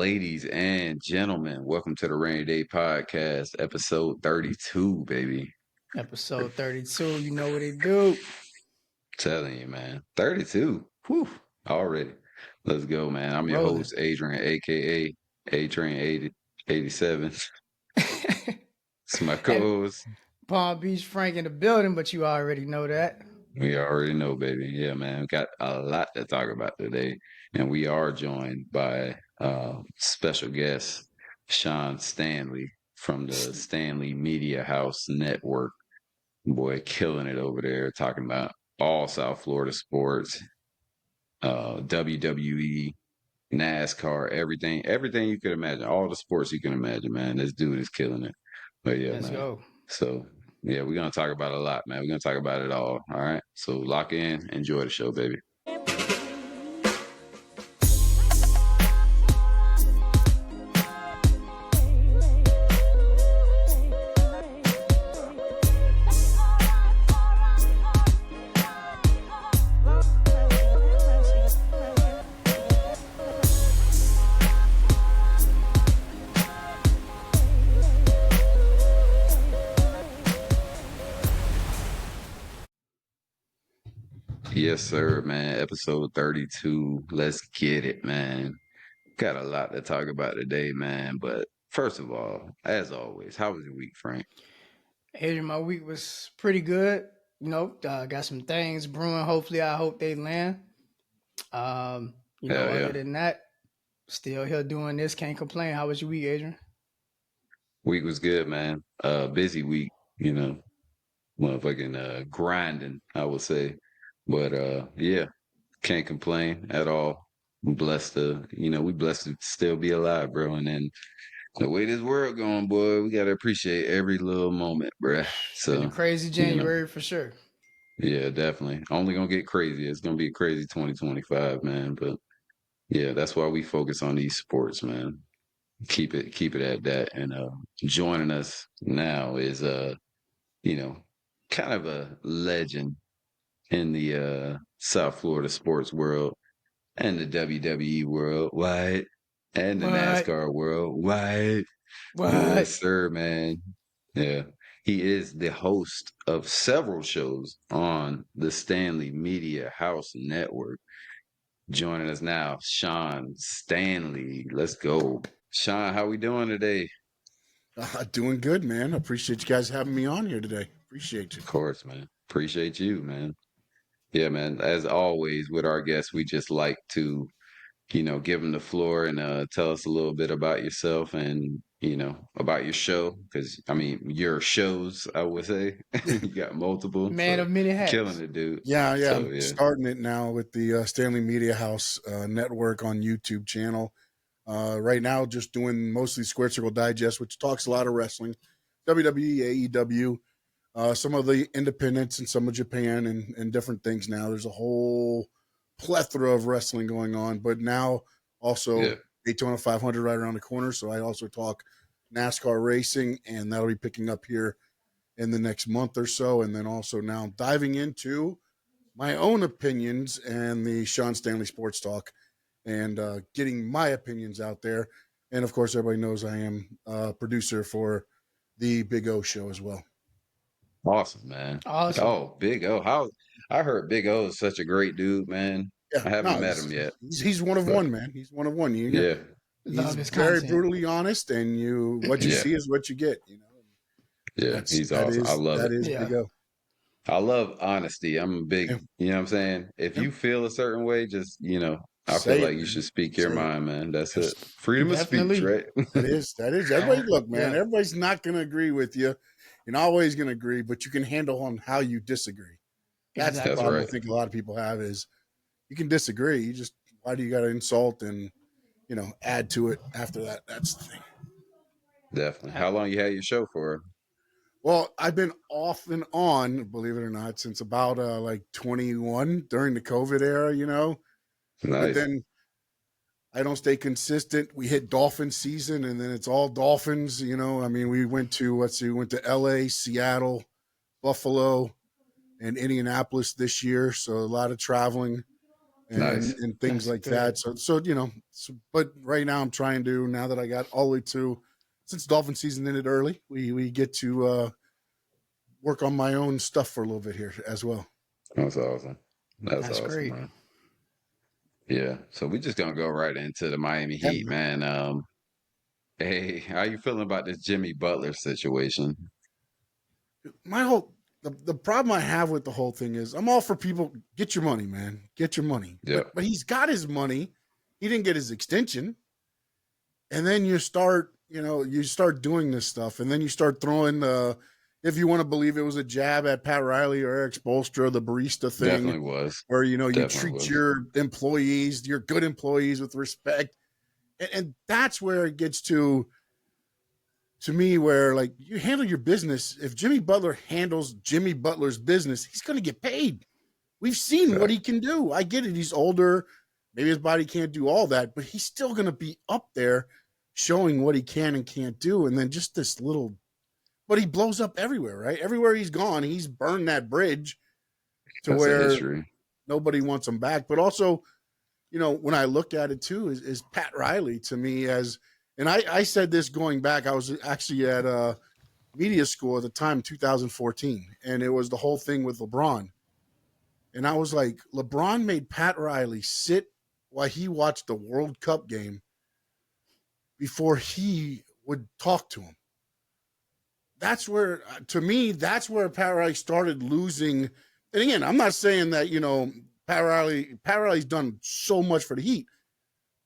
Ladies and gentlemen, welcome to the Rainy Day Podcast, episode 32, baby. Episode 32, you know what it do. Telling you, man. 32. Whew, already. Let's go, man. I'm your Rolling. host, Adrian, aka A-Train 87. It's my And co-host. Palm Beach Frank in the building, but you already know that. We already know, baby. Yeah, man. We got a lot to talk about today. And we are joined by special guest, Sean Stanley from the Stanley Media House Network. Boy, killing it over there, talking about all South Florida sports, WWE, NASCAR, everything you could imagine, all the sports you can imagine, man. This dude is killing it. But yeah, Let's man. go. So yeah, we're gonna talk about a lot, man. We're gonna talk about it all. All right. So lock in, enjoy the show, baby. Yes, sir, man. Episode 32. Let's get it, man. Got a lot to talk about today, man. But first of all, as always, how was your week, Frank? Adrian, my week was pretty good. Got some things brewing. Hopefully, I hope they land. Hell Other yeah. than that, still here doing this. Can't complain. How was your week, Adrian? Week was good, man. Busy week, motherfucking grinding, I would say. But yeah, can't complain at all. Blessed to, we blessed to still be alive, bro. And then the way this world going, boy, we gotta appreciate every little moment, bruh. Been a So, crazy you know, January for sure. yeah, definitely. Only gonna get crazy. It's gonna be a crazy 2025, man. But yeah, that's why we focus on these sports, man. Keep it at that. And joining us now is you know, kind of a legend in the South Florida sports world and the WWE world, what? And the What? NASCAR world, what? What? Yes, sir, man. Yeah. He is the host of several shows on the Stanley Media House Network. Joining us now, Sean Stanley. Let's go. Sean, how we doing today? Doing good, man. Appreciate you guys having me on here today. Appreciate you. Of course, man. Appreciate you, man. Yeah, man. As always with our guests, we just like to give them the floor and tell us a little bit about yourself and, about your show. Because, I mean, your shows, I would say, you got multiple. Man So, of many killing hats. it, dude. Yeah. So, I'm yeah. starting it now with the Stanley Media House Network on YouTube channel. Right now, just doing mostly Square Circle Digest, which talks a lot of wrestling, WWE, AEW, some of the independents and some of Japan and different things now. There's a whole plethora of wrestling going on, but now also Yeah. Daytona 500 right around the corner. So I also talk NASCAR racing, and that'll be picking up here in the next month or so. And then also now diving into my own opinions and the Sean Stanley Sports Talk and getting my opinions out there. And of course, everybody knows I am a producer for the Big O show as well. Awesome, man. Awesome. Oh, Big O. I heard Big O is such a great dude, man. Yeah, I haven't no, met him yet. he's one of But one, man. He's one of one. yeah. He's Love his very content. brutally honest, and what you Yeah. see is what you get. Yeah. He's awesome. I love that it. is Yeah. Big O. I love honesty. I'm a big, Yeah, you know what I'm saying? If yeah. you feel a certain way, just, I feel Say it, like you man. should speak your Say it. mind, man. That's it. Yes, Freedom of speech, Definitely. right? that is. Everybody, And look, man. yeah, Everybody's not going to agree with you. You're not always going to agree, but you can handle on how you disagree. That's the That's exactly. problem I right. think a lot of people have is you can disagree. You just why do you got to insult and add to it after that? That's the thing. Definitely. Uh, How long you had your show for? Well, I've been off and on, believe it or not, since about like 21 during the COVID era, But Nice. then I don't stay consistent. We hit dolphin season, and then it's all dolphins. I mean, we went to L.A., Seattle, Buffalo, and Indianapolis this year, so a lot of traveling. and Nice. and things That's like good. that. So but right now I'm trying to, now that I got all the way to, since Dolphin season ended early, we get to work on my own stuff for a little bit here as well. That's awesome. That's That's awesome, great. man. Yeah. So we just gonna go right into the Miami Yeah, Heat, man. Hey, how you feeling about this Jimmy Butler situation? my whole the problem I have with the whole thing is I'm all for people, get your money, man, get your money. Yeah. But he's got his money. He didn't get his extension, and then you start doing this stuff, and then you start throwing if you want to believe it was a jab at Pat Riley or Eric Spoelstra, the barista thing, Definitely was. where you Definitely treat was. your employees, your good employees, with respect, and that's where it gets to me, where like you handle your business. If Jimmy Butler handles Jimmy Butler's business, he's going to get paid. We've seen what Fact. he can do. I get it. He's older. Maybe his body can't do all that, but he's still going to be up there showing what he can and can't do. And then just this little, but he blows up everywhere, right? Everywhere he's gone, he's burned that bridge to That's a where history. nobody wants him back. But also, when I look at it too, is Pat Riley to me as, and I said this going back, I was actually at media school at the time, 2014, and it was the whole thing with LeBron. And I was like, LeBron made Pat Riley sit while he watched the World Cup game before he would talk to him. That's where, to me, that's where Pat Riley started losing. And again, I'm not saying that, Pat Riley's done so much for the Heat,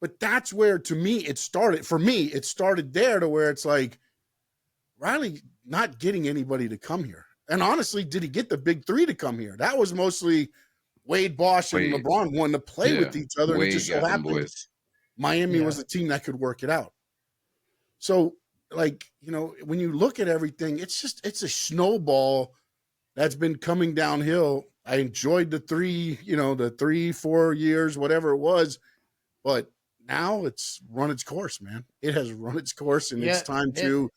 but that's where, to me, it started. For me, it started there, to where it's like, Riley not getting anybody to come here. And honestly, did he get the big three to come here? That was mostly Wade, Bosh, and Wade. LeBron wanting to play Yeah. with each other. And it Wade just so got them happened boys. Miami Yeah. was the team that could work it out. So, like, when you look at everything, it's a snowball that's been coming downhill. I enjoyed the 3, 4 years, whatever it was, but now it's run its course, man. It has run its course, and it's Yeah. time to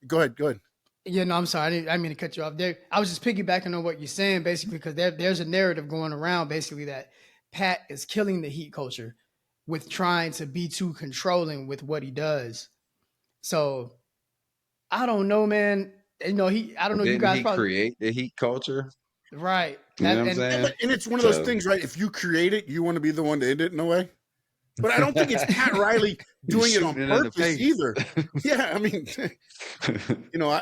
go ahead. Yeah, no, I'm sorry. I didn't mean to cut you off there. I was just piggybacking on what you're saying, basically, because there's a narrative going around, basically, that Pat is killing the Heat culture with trying to be too controlling with what he does. So I don't know, man. I don't know. You Didn't guys he probably create the Heat culture? right. You know That what I'm and saying? And it's one of those So things, right? If you create it, you want to be the one to end it in a way. But I don't think it's Pat Riley he's doing it on shooting it in the purpose face. either. Yeah, I mean,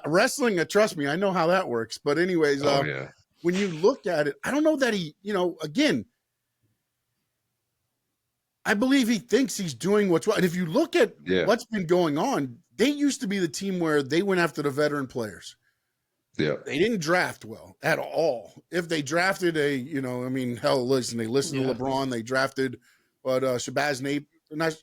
wrestling, trust me, I know how that works. But anyways, Oh yeah. when you look at it, I don't know that he, again, I believe he thinks he's doing what's right. And if you look at Yeah. what's been going on, they used to be the team where they went after the veteran players. Yeah. They didn't draft well at all. If they drafted hell, listen, they listened to LeBron. They drafted, Shabazz Napier.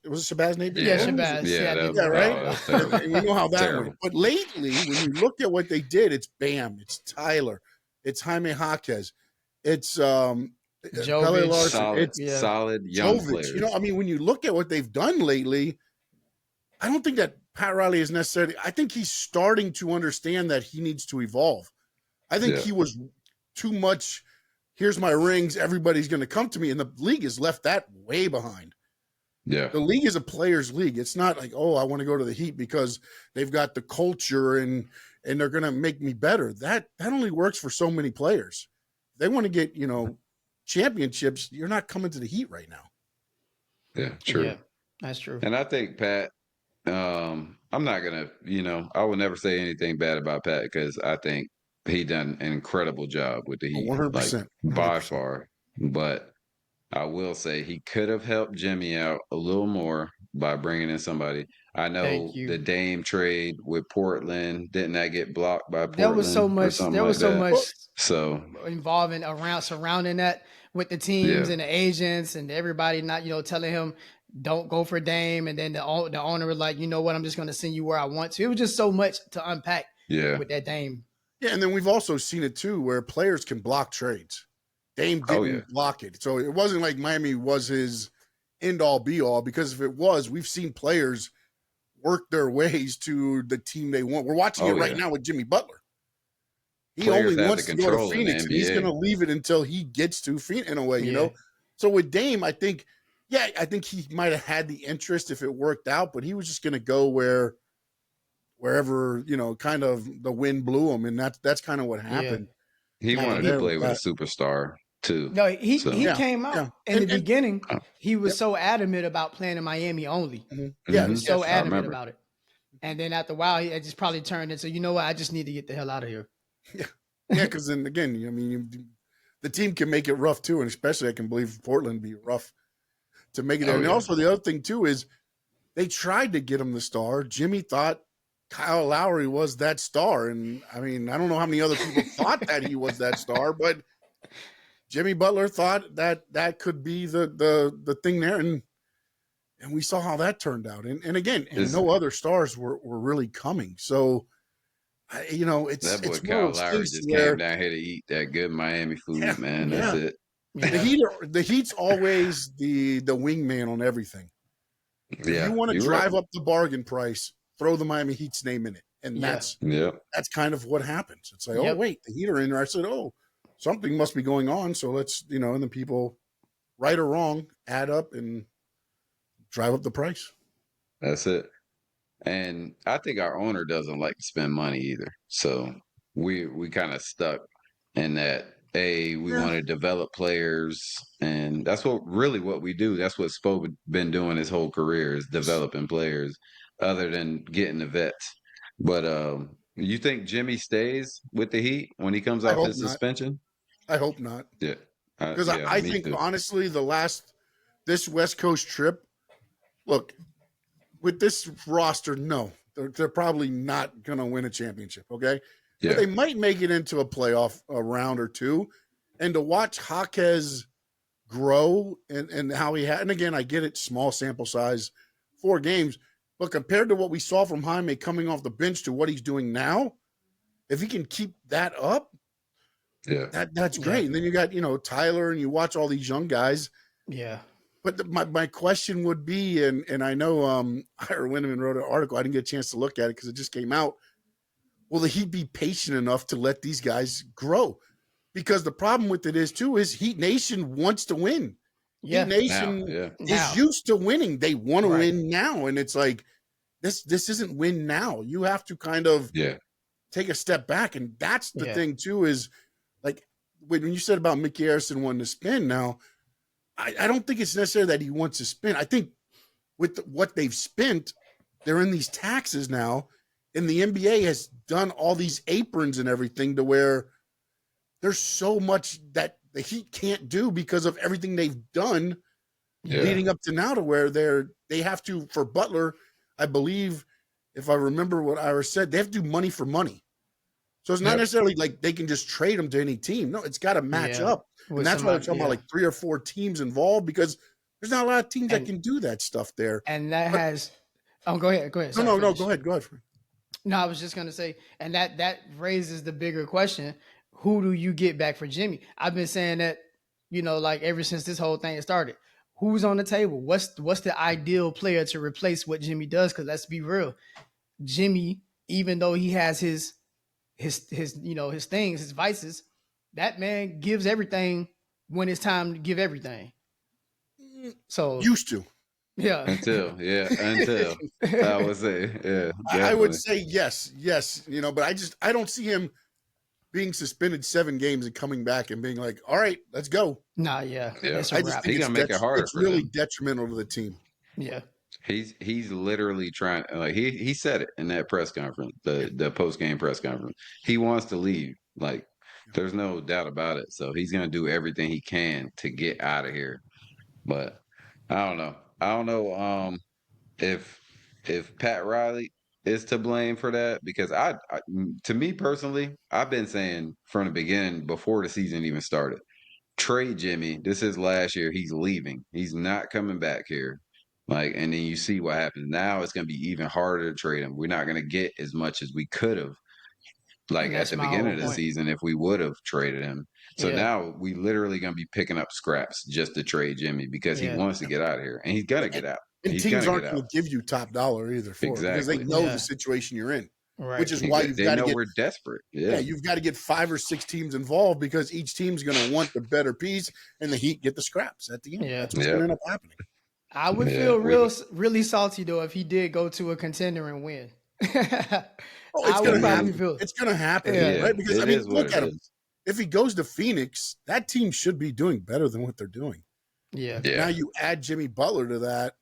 Was it Shabazz Napier? yeah, Yeah. Shabazz. Yeah, I that- did Yeah, know right? oh, that. that's terrible. And we know how that Terrible. went. But lately, when you look at what they did, it's Bam, it's Tyler, it's Jaime Jaquez, it's Pele Jovic. Larson, Solid, it's Yeah. solid young Jovic. players. When you look at what they've done lately, I don't think that Pat Riley is necessarily. I think he's starting to understand that he needs to evolve. I think Yeah. he was too much. Here's my rings. Everybody's going to come to me, and the league has left that way behind. Yeah. The league is a players' league. It's not like, oh, I want to go to the Heat because they've got the culture and they're going to make me better. That only works for so many players. If they want to get championships, you're not coming to the Heat right now. Yeah. True. Yeah, that's true. And I think Pat, I'm not gonna, I will never say anything bad about Pat because I think he done an incredible job with the Heat, 100%. by far. But I will say he could have helped Jimmy out a little more by bringing in somebody. I know Thank you. the Dame trade with Portland, didn't that get blocked by There was so Portland or much. something There like was so that? much So surrounding that with the teams Yeah. and the agents and everybody not telling him don't go for Dame, and then the owner was like, you know what, I'm just going to send you where I want to. It was just so much to unpack yeah, with that Dame. Yeah, and then we've also seen it too, where players can block trades. Dame didn't yeah. block it, so it wasn't like Miami was his end all be all. Because if it was, we've seen players work their ways to the team they want. We're watching it right yeah. now with Jimmy Butler. He Players only have wants the to go to control in the Phoenix. And he's NBA. going to leave it until he gets to Phoenix in a way, Yeah. So with Dame, I think he might have had the interest if it worked out, but he was just going to go wherever kind of the wind blew him, and that's kind of what Yeah. happened. He Kind of wanted to there play with with a that. superstar too. No, he So he Yeah, came out yeah, in the and beginning. He was yep, so adamant about playing in Miami only. He yeah, was mhm, so yes, I adamant remember. about it. And then after a while, it just probably turned into, you know what, I just need to get the hell out of here. yeah, yeah. Because then again, I mean, the team can make it rough too, and especially I can believe Portland be rough to make it there. Oh And yeah, also the other thing too is they tried to get him the star. Jimmy thought Kyle Lowry was that star, and I mean, I don't know how many other people thought that he was that star, but Jimmy Butler thought that could be the thing there, and we saw how that turned out. And again, and it's no other stars were really coming. So that boy it's one of Kyle those Lowry things just came where down here to eat that good Miami yeah, food, man. That's yeah. it. Yeah. The Heat's always the wingman on everything. If you Yeah, want to you're right. drive up the bargain price, throw the Miami Heat's name in it, and Yeah. Yep, that's kind of what happens. It's like, oh Yep. wait, the Heat are in there. I said, oh, something must be going on. So let's and then people, right or wrong, add up and drive up the price. that's it. And I think our owner doesn't like to spend money either. So we kind of stuck in that. We Yeah, want to develop players, and that's what we do. That's what Spo been doing his whole career is developing players, other than getting the vets. But you think Jimmy stays with the Heat when he comes I off hope his not. suspension? I hope not. Yeah, Because yeah, I me think too. honestly, this West Coast trip, look, with this roster, no, they're probably not going to win a championship. Okay, but Yeah, they might make it into a playoff a round or two, and to watch Jaquez grow and how he had, and again, I get it, small sample size, 4 games, but compared to what we saw from Jaime coming off the bench to what he's doing now, if he can keep that up, yeah. that's Yeah. great. And then you got Tyler, and you watch all these young guys. Yeah. But my question would be, and I know Ira Winneman wrote an article. I didn't get a chance to look at it because it just came out. Will he be patient enough to let these guys grow? Because the problem with it is too is Heat Nation wants to win. Heat Yeah. Now, Nation yeah, Now. is used to winning. They want to Right. win now, and it's like this isn't win now. You have to kind of yeah, take a step back, and that's the Yeah. thing too. Is like when you said about Mickey Harrison wanting to spin now. I don't think it's necessary that he wants to spend. I think with what they've spent, they're in these taxes now, and the NBA has done all these aprons and everything to where there's so much that the Heat can't do because of everything they've done yeah, leading up to now, to where they have to, for Butler, I believe, if I remember what Ira said, they have to do money for money. So it's not yep, necessarily like they can just trade them to any team. No, it's got to match Yeah. up. With And that's why we're somebody. talking about Yeah. like 3 or 4 teams involved, because there's not a lot of teams that And can do that stuff there. and that But has. Oh, go ahead. Go ahead. no, Sorry. no, no, Finish. go ahead. Go ahead. No, I was just gonna say, and that raises the bigger question: who do you get back for Jimmy? I've been saying that, like ever since this whole thing started. Who's on the table? What's the ideal player to replace what Jimmy does? Because let's be real, Jimmy, even though he has his things, his vices, that man gives everything when it's time to give everything. So Used to. yeah, until I would say, yeah, I would definitely. say yes, but I don't see him being suspended 7 games and coming back and being like, all right, let's go. nah, yeah, Yeah, it's a I just wrap. think he gonna make it harder it's for really them. detrimental to the team. Yeah, He's literally trying. Like he said it in that press conference, the post game press conference. He wants to leave. Like there's no doubt about it. So he's gonna do everything he can to get out of here. But I don't know. I don't know. If Pat Riley is to blame for that, because to me personally, I've been saying from the beginning, before the season even started, trade Jimmy. This is last year. He's leaving. He's not coming back here. Like, and then you see what happens. Now it's going to be even harder to trade him. We're not going to get as much as we could have, like and at that's the my whole beginning of the point. season, if we would have traded him. So Yeah, now we literally going to be picking up scraps just to trade Jimmy because he yeah, wants to get out of here, and he's going to And, get out. and He's going teams to get aren't out. going to give you top dollar either for it, because they Exactly. know the yeah. situation you're in. Right. which is why you've They got to know get we're desperate. yeah, Yeah. you've got to get 5 or 6 teams involved because each team's going to want the better piece, and the Heat get the scraps at the end. Yeah. That's what's going Yeah. to end up happening. I would Yeah. feel really salty though if he did go to a contender and win. Oh, it's I going would to probably happen. feel It's going to happen, yeah. Yeah. right? Because I It mean, is what look it at him. is. If he goes to Phoenix, that team should be doing better than what they're doing. Yeah. Yeah. Now you add Jimmy Butler to that.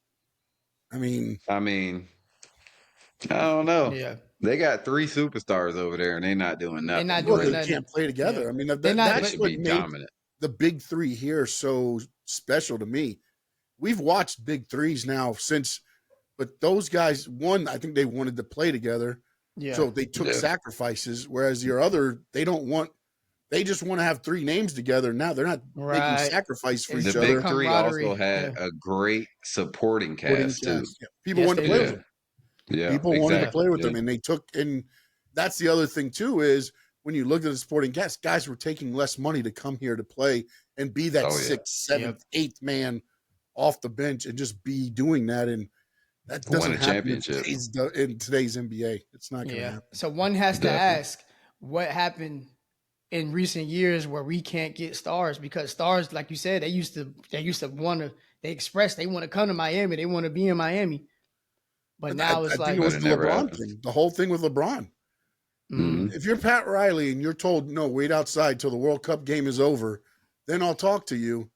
I mean, I mean, I don't know. Yeah. They got 3 superstars over there, and they're not doing They're nothing. not well, doing they Really. nothing. can't play together. Yeah. I mean, They're not They that's should what be made dominant. the big 3 here so special to me. We've watched big 3s now since, but those guys, one, I think they wanted to play together. Yeah. So they took Yeah. sacrifices, whereas your other, they just want to have 3 names together. Now they're not making Right. sacrifice for It's each The other. big 3 camaraderie. also had Yeah. a great supporting Supporting cast too. cast. Yeah. People Yes, wanted they to play did. with Yeah. them. Yeah. People wanted to Exactly. play with Yeah. them, and they took. And that's the other thing too is when you looked at the sporting cast, guys were taking less money to come here to play and be that Oh, yeah. 6th, 7th, 8th man off the bench and just be doing that. And that Won doesn't a happen in championship. today's NBA. It's not going to Yeah. happen. So one has to Definitely. ask what happened in recent years where we can't get stars, because stars, like you said, they used to want to, they express they want to come to Miami, they want to be in Miami, but now I it's think like, it was But it the never LeBron happened. thing, the whole thing with LeBron. Mhm. If you're Pat Riley and you're told, no, wait outside till the World Cup game is over, then I'll talk to you.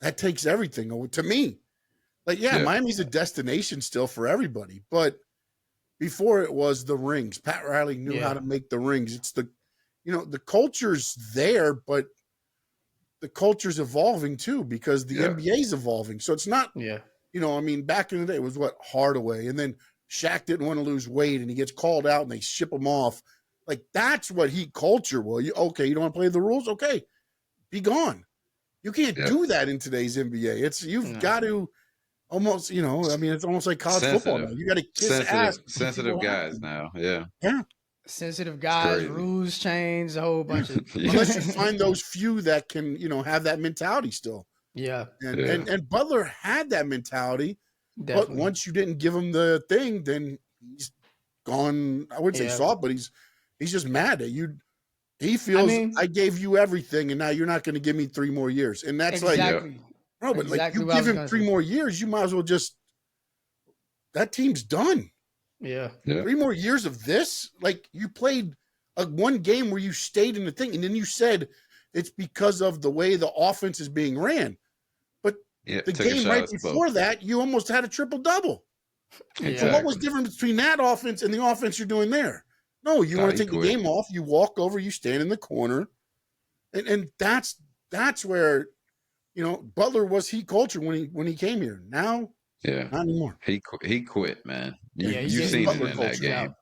That takes everything away to me. Like, yeah, Yeah. Miami's a destination still for everybody, but before it was the rings. Pat Riley knew Yeah. how to make the rings. It's the culture's there, but the culture's evolving too because the Yeah. NBA's evolving. So it's not, yeah, I mean, back in the day, it was what, Hardaway, and then Shaq didn't want to lose weight, and he gets called out, and they ship him off. Like, that's what Heat culture was. You don't want to play the rules? Okay, be gone. You can't Yeah. do that in today's NBA. You've No. got to almost, I mean, it's almost like college football now. Sensitive. You got to kiss ass. to keep Sensitive people guys happy. now. Yeah. Yeah, sensitive guys, crazy. rules change, a whole bunch of Yeah. unless you find those few that can, have that mentality still. yeah, And Yeah. and Butler had that mentality, definitely. but once you didn't give him the thing, then he's gone. I wouldn't say Yeah. soft, but he's just mad at you. He feels mean- I gave you everything, and now you're not going to give me 3 more years. And that's like, exactly. no, but like exactly you what I give was him gonna 3 say. more years, you might as well just. That team's done. Yeah, Yeah. 3 more years of this, like you played one game where you stayed in the thing, and then you said it's because of the way the offense is being ran. Yeah. The Took a game shot right at Spo. before that, you almost had a triple double. So yeah, what was different between that offense and the offense you're doing there? No, you Nah, want he to take the quit. game off. You walk over, you stand in the corner, and that's where Butler was Heat culture when he came here. Now, Yeah. not anymore. He quit, man. Yeah, You've he's seen it Butler in that culture game. out.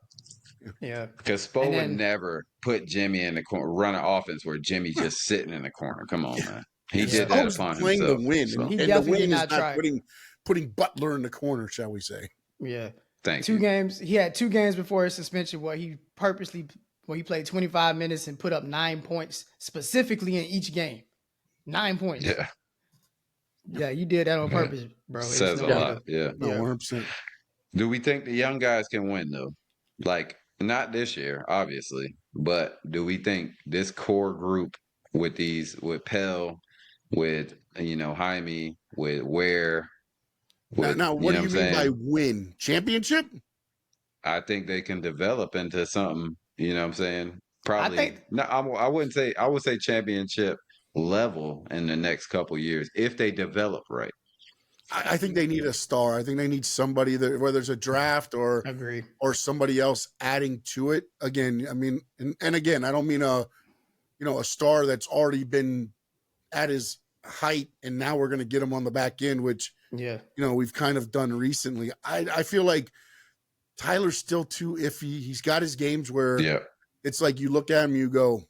Yeah, Because Spo And would then- never put Jimmy in the corner, run an offense where Jimmy's just sitting in the corner. Come on, man. He And did that Spo's upon playing himself. the win, So, He and the definitely did winning is not not try. putting Butler in the corner, shall we say? yeah. thank Two you. games. He had 2 games before his suspension where he played 25 minutes and put up 9 points specifically in each game. 9 points. Yeah. Yeah, you did that on Yeah. purpose, bro. It's Says a no way lot. to- Yeah. No, Yeah. 100%. Do we think the young guys can win though? Like not this year, obviously, but do we think this core group with Pell, with Jaime, with Ware, with Now, what do what you I'm mean by saying? win? Championship? I think they can develop into something. You know what I'm saying? Probably. think- No, I wouldn't say. I would say championship level in the next couple years if they develop right. I think they need a star. I think they need somebody that, whether it's a draft or Agree. somebody else adding to it. Again, I mean, and again, I don't mean a star that's already been at his height, and now we're going to get him on the back end, which Yeah. we've kind of done recently. I feel like Tyler's still too iffy. He's got his games where Yeah, it's like you look at him, you go,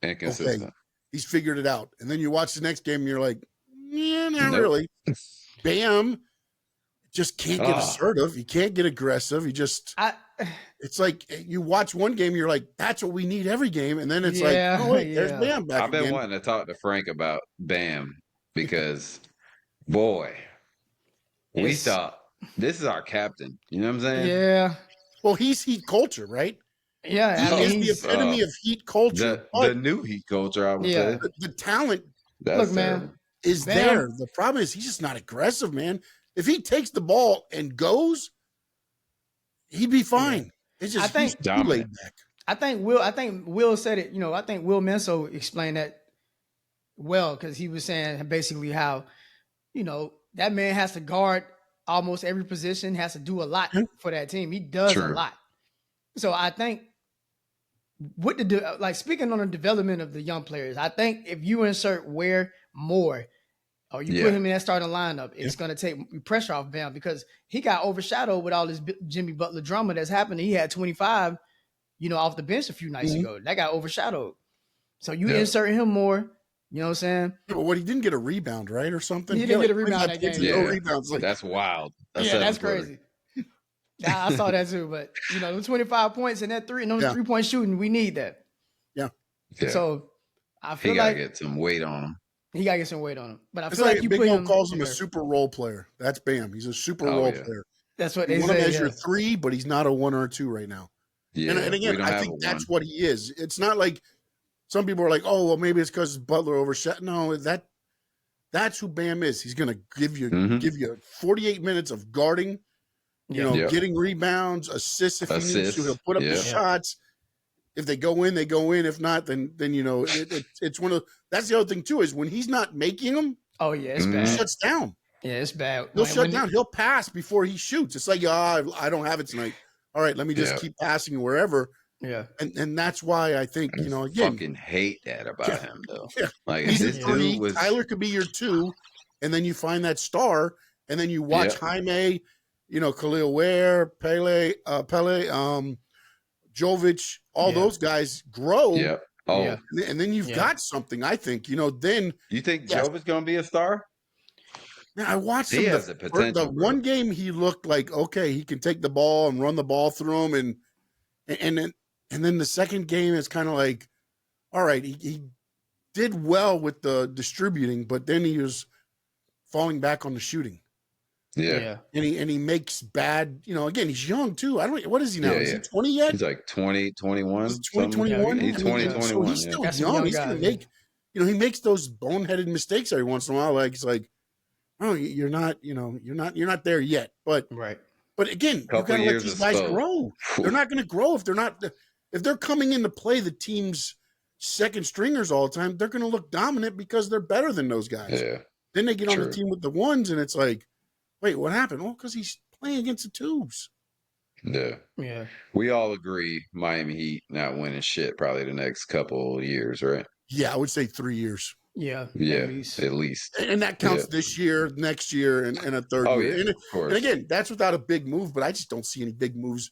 inconsistent. he's figured it out, and then you watch the next game, and you're like, yeah, not Nope. really. Bam, just can't get Ah. assertive. He can't get aggressive. He just. It's like you watch one game, you're like, that's what we need every game. And then it's Yeah, like, oh, wait, there's yeah. Bam back I've been again. wanting to talk to Frank about Bam because, boy, we It's- thought this is our captain. You know what I'm saying? Yeah. Well, he's Heat culture, right? Yeah, I He mean, is the he's epitome of Heat culture. the new Heat culture, I would yeah. say. The talent That's Look, man, terrible. is Bam. there. The problem is he's just not aggressive, man. If he takes the ball and goes, he'd be fine. It's I just he's think too laid Dominant. back. I think Will said it. You know, I think Will Menso explained that well because he was saying basically how that man has to guard almost every position, has to do a lot Yeah. for that team. He does a True. lot. So I think with like speaking on the development of the young players, I think if you insert Ware more or you put Yeah. him in that starting lineup, it's going to take pressure off Bam because he got overshadowed with all this Jimmy Butler drama that's happening. He had 25, off the bench a few nights Mhm. ago. That got overshadowed. So you Yeah. insert him more, you know what I'm saying? Yeah, but what he didn't get a rebound, right, or something. He didn't had get a rebound 25 that points game. and no Yeah. rebounds. Like, That's wild. That's Yeah, that's 7-footer. crazy. I saw that too, but the 25 points and that those Yeah. 3-point shooting, we need that. yeah, Yeah. So I he feel gotta like get some weight on him. he gotta get some weight on him. But I it's feel like like you Big put Mo him calls him a there. super role player. That's Bam. He's a super Oh, role yeah. player. That's what You they want him say. as your Yeah. 3, but he's not a 1 or a 2 right now. Yeah. And we again, don't I have a think one. that's what he is. It's not like some people are like, oh, well, maybe it's because Butler overshot. No, that's who Bam is. He's going to give you 48 minutes of guarding, Yeah. getting rebounds, assists if he needs to. Assists. He'll put up the Yeah. shots. If they go in, they go in. If not, then it's one of that's the other thing too is when he's not making them, Oh yeah, it's he bad. shuts down. Yeah, it's bad. He'll shut down. He'll pass before he shoots. It's like, I don't have it tonight. All right, let me just Yeah. keep passing wherever. Yeah. And that's why I think, I again, fucking hate that about him, though. yeah, Like he's a this 3. dude was. Tyler could be your 2, and then you find that star, and then you watch Jaime, Khalil Ware, Pele, Jovic, all those guys grow. Yeah. Oh, Yeah. And then you've got something, I think, then you think Yes. Joe is gonna be a star? man, I watched He him has the potential, the bro. one game he looked like, okay, he can take the ball and run the ball through him. And then the second game is kind of like, all right, he did well with the distributing, but then he was falling back on the shooting. Yeah. And he makes bad, again, he's young too. I don't what is he now? Yeah, Is yeah. he 20 yet? He's like 20, 21. Is it 2021? He's Yeah, 20, so 21. he's yeah. still Got some young. young He's gonna guys, make, he makes those boneheaded mistakes every once in a while. Like it's like, oh, you're not there yet. But Right. again, you Couple gotta let years these of guys Spo. grow. They're not gonna grow if they're coming in to play the team's second stringers all the time. They're gonna look dominant because they're better than those guys. Yeah. Then they get on the True. team with the ones, and it's like, wait, what happened? Well, because he's playing against the twos. Yeah. Yeah. We all agree Miami Heat not winning shit probably the next couple of years, right? Yeah, I would say 3 years. Yeah. Yeah. At least. At least. And that counts this year, next year, and a third Oh, year. yeah. And, Of course. and again, that's without a big move, but I just don't see any big moves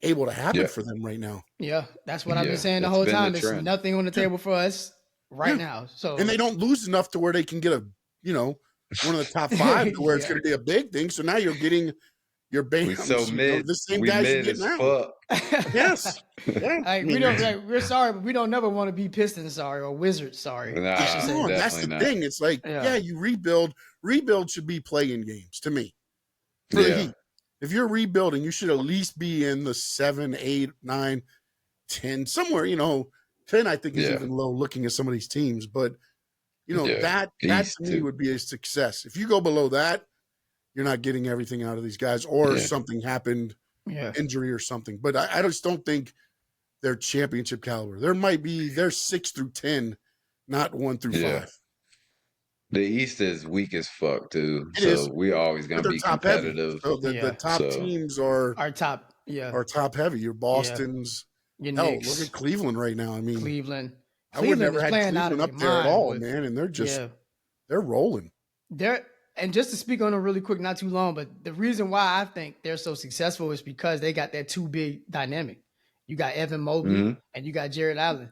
able to happen Yeah. for them right now. Yeah. That's what I've Yeah, been saying the that's whole been the time. There's trend. nothing on the table for us right Yeah. now. So And they don't lose enough to where they can get one of the top 5 to where it's Yeah. going to be a big thing. So now you're getting your We Bams, so mid. the same We guys you're mid as getting out. fuck. Yes. Yeah. Like, we're sorry, but we don't never want to be Pistons sorry or Wizards sorry. Nah, I should say. No, that's the definitely not. thing. It's like, Yeah. you rebuild. Rebuild should be playing games to me. For the Yeah. Heat. If you're rebuilding, you should at least be in the 7, 8, 9, 10, somewhere, 10 I think is Yeah. even low looking at some of these teams. But Yeah. that East, to me too. would be a success. If you go below that, you're not getting everything out of these guys, or Yeah. something happened, Yeah. injury or something. But I just don't think they're championship caliber. They're 6 through 10, not 1 through Yeah. 5. The East is weak as fuck too. It So is. we always But gonna they're be top heavy. competitive. So the Yeah. top So- teams are Our top. Yeah. top heavy. Your Boston's. Your Hell, Knicks. look at Cleveland right now. I mean, Cleveland. I would never is had playing out Cleveland of up their there at mind all, with- man. And they're just Yeah. they're rolling. And just to speak on it really quick, not too long, but the reason why I think they're so successful is because they got that 2 big dynamic. You got Evan Mobley Mhm. and you got Jared Allen.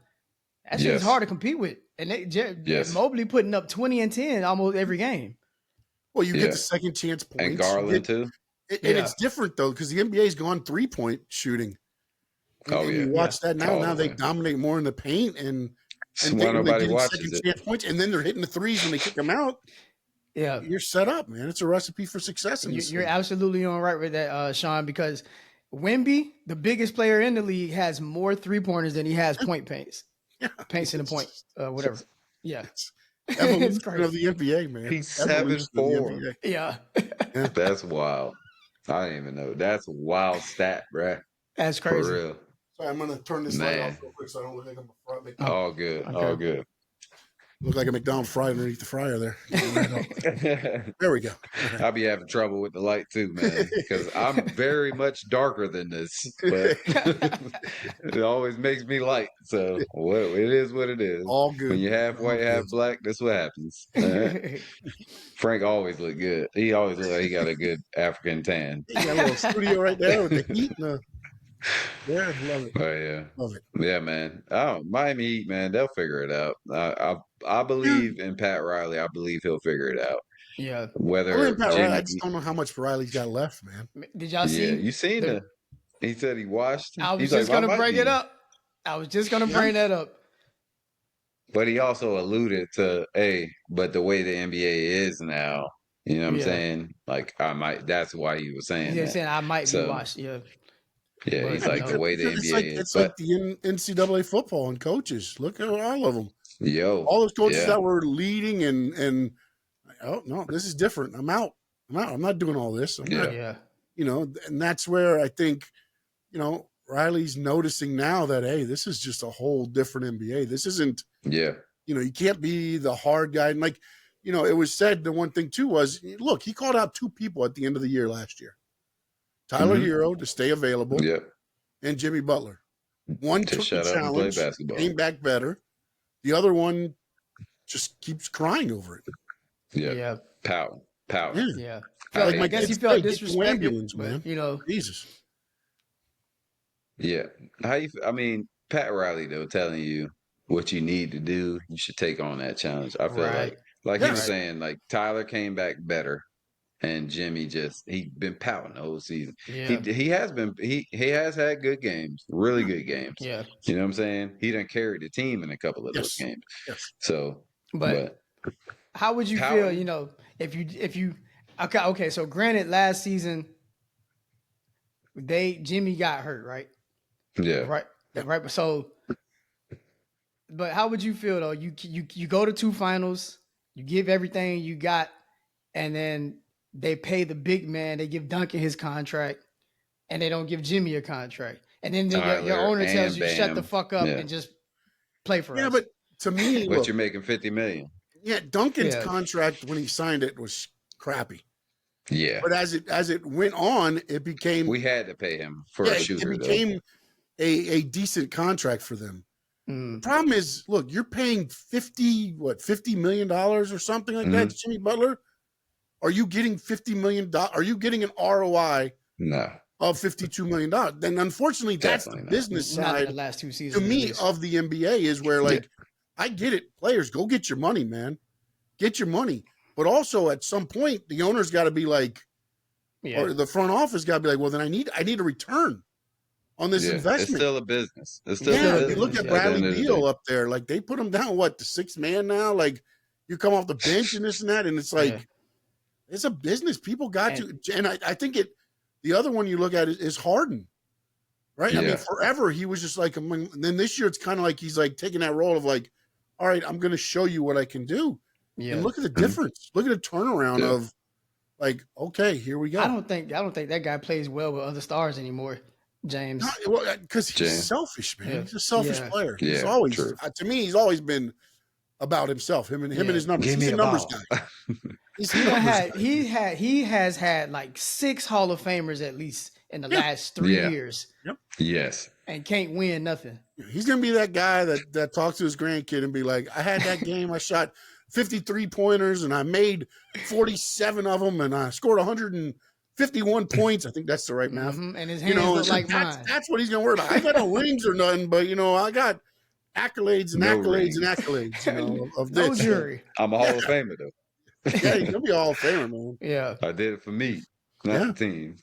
That shit is Yes. hard to compete with. And Yes. Mobley putting up 20 and 10 almost every game. Well, you Yeah. get the second chance points. And You Garland get- too. and Yeah. it's different though because the NBA's gone 3-point shooting. Oh, And yeah. you watch that now. Oh, Now they man. dominate more in the paint and Why when they're nobody getting watches second it. chance points, and then they're hitting the threes when they kick them out. Yeah. You're set up, man. It's a recipe for success in this You're league. absolutely on right with that, Sean, because Wemby, the biggest player in the league, has more 3-pointers than he has point paints. Yeah. Paints in the point, whatever. Yeah. It's It's evolution of crazy. the NBA, man. He's Evolution of the 7'4". NBA. Yeah. Yeah. That's wild. I didn't even know. That's a wild stat, bruh. That's For crazy. real. Sorry, I'm gonna turn this light Man. off real quick so I don't look like I'm a fry. Oh, All good. okay. All good. Look like a McDonald's fry underneath the fryer there. There we go. I'll be having trouble with the light too, man, because I'm very much darker than this, but it always makes me light. So it is what it is. All good. When you're half white, half black, that's what happens. Frank always look good. He always look like he got a good African tan. You got a little studio right there with the heat. Yeah, love it. Oh yeah, Love it. yeah, man. Oh, Miami Heat, man, they'll figure it out. I believe in Pat Riley. I believe he'll figure it out. Yeah. Whether Pat Riley, I Jimmy, just don't know how much Riley's got left, man. Did y'all yeah, see? you seen the- He said he watched. I was He's just like, gonna "I might bring be." it up. I was just gonna bring that up. But he also alluded to, hey, but the way the NBA is now, you know what I'm Yeah. saying? Like, I might. That's why he was saying He was that. saying I might be So, watched. Yeah. Yeah, But, he's you like know, the way the It's NBA like is. it's But like the NCAA football and coaches. Look at all of them. all those coaches yeah. that were leading and oh no, this is different. I'm out. I'm not doing all this. I'm not, Yeah. and that's where I think, Riley's noticing now that, hey, this is just a whole different NBA. This isn't, Yeah, you can't be the hard guy. And like, it was said, the one thing too was, look, he called out 2 people at the end of the year last year. Tyler Mhm. Hero to stay available, yeah. and Jimmy Butler. One To took shut the up and play challenge, basketball. came back better. The other one just keeps crying over it. Yeah, Yeah. power. Yeah. Like I guess he kids felt say, get the disrespected, ambulance, man. but Jesus. Yeah. I mean, Pat Riley though, telling you what you need to do, you should take on that challenge. I feel Right. like he was Yes. saying, like Tyler came back better. And Jimmy he's been pouting the whole season. Yeah. He has been he has had good games, really good games. Yeah. You know what I'm saying? He done carried the team in a couple of those Yes. games. Yes. So, But how would you Power. feel, if you okay, so granted last season Jimmy got hurt, right? yeah, Right. So but how would you feel though? You go to 2 finals, you give everything you got, and then they pay the big man, they give Duncan his contract, and they don't give Jimmy a contract. And then your Tyler owner tells and you shut the Bam. fuck up Yeah. and just play for Yeah, us. but to me, But look, you're making $50 million. yeah, Duncan's Yeah. contract when he signed it was crappy. Yeah, But as it went on, it became we had to pay him for yeah, a it shooter though. became a decent contract for them. Mm. The problem is, look, you're paying $50 million or something like that to Jimmy Butler. Are you getting $50 million? Are you getting an ROI No, of $52 million? Then unfortunately, that's the Definitely not. business Not in side the last 2 to seasons. at me least. of the NBA is where, like, I get it. Players, go get your money, man. Get your money. But also at some point, the owner's got to be like, Yeah. or the front office got to be like, well, then I need a return on this yeah. It's investment. still a business. It's still Yeah, a you business. look at the Bradley end of the Beal day. up there. Like, they put him down, the 6th man now? Like, you come off the bench and this and that, and it's like, Yeah. it's a business. People got to, and I think the other one you look at is Harden, right? I mean, Yeah. forever he was just like, and then this year it's kind of like he's like taking that role of like, all right, I'm going to show you what I can do. Yeah. And look at the difference. Look at the turnaround Yeah. of like, okay, here we go. I don't think that guy plays well with other stars anymore, James. Because he's James. selfish, man. Yeah. He's a selfish Yeah. player. He's Yeah, always, true. to me, he's always been about himself. Him and his numbers. Give He's me a the numbers ball. guy. He's a He numbers had guy. he has had like 6 Hall of Famers at least in the last 3 Yeah. years Yes. and can't win nothing. He's gonna be that guy that talks to his grandkid and be like, I had that game, I shot 53 pointers and I made 47 of them and I scored 151 points. I think that's the right math. And his hands look like mine. That's what he's gonna worry about. I got no rings or nothing, but I got accolades and No accolades rings. and accolades, of No this. jury. I'm a Hall of Famer though. Yeah, he's gonna be a Hall of Famer, man. Yeah. I did it for me, not the team.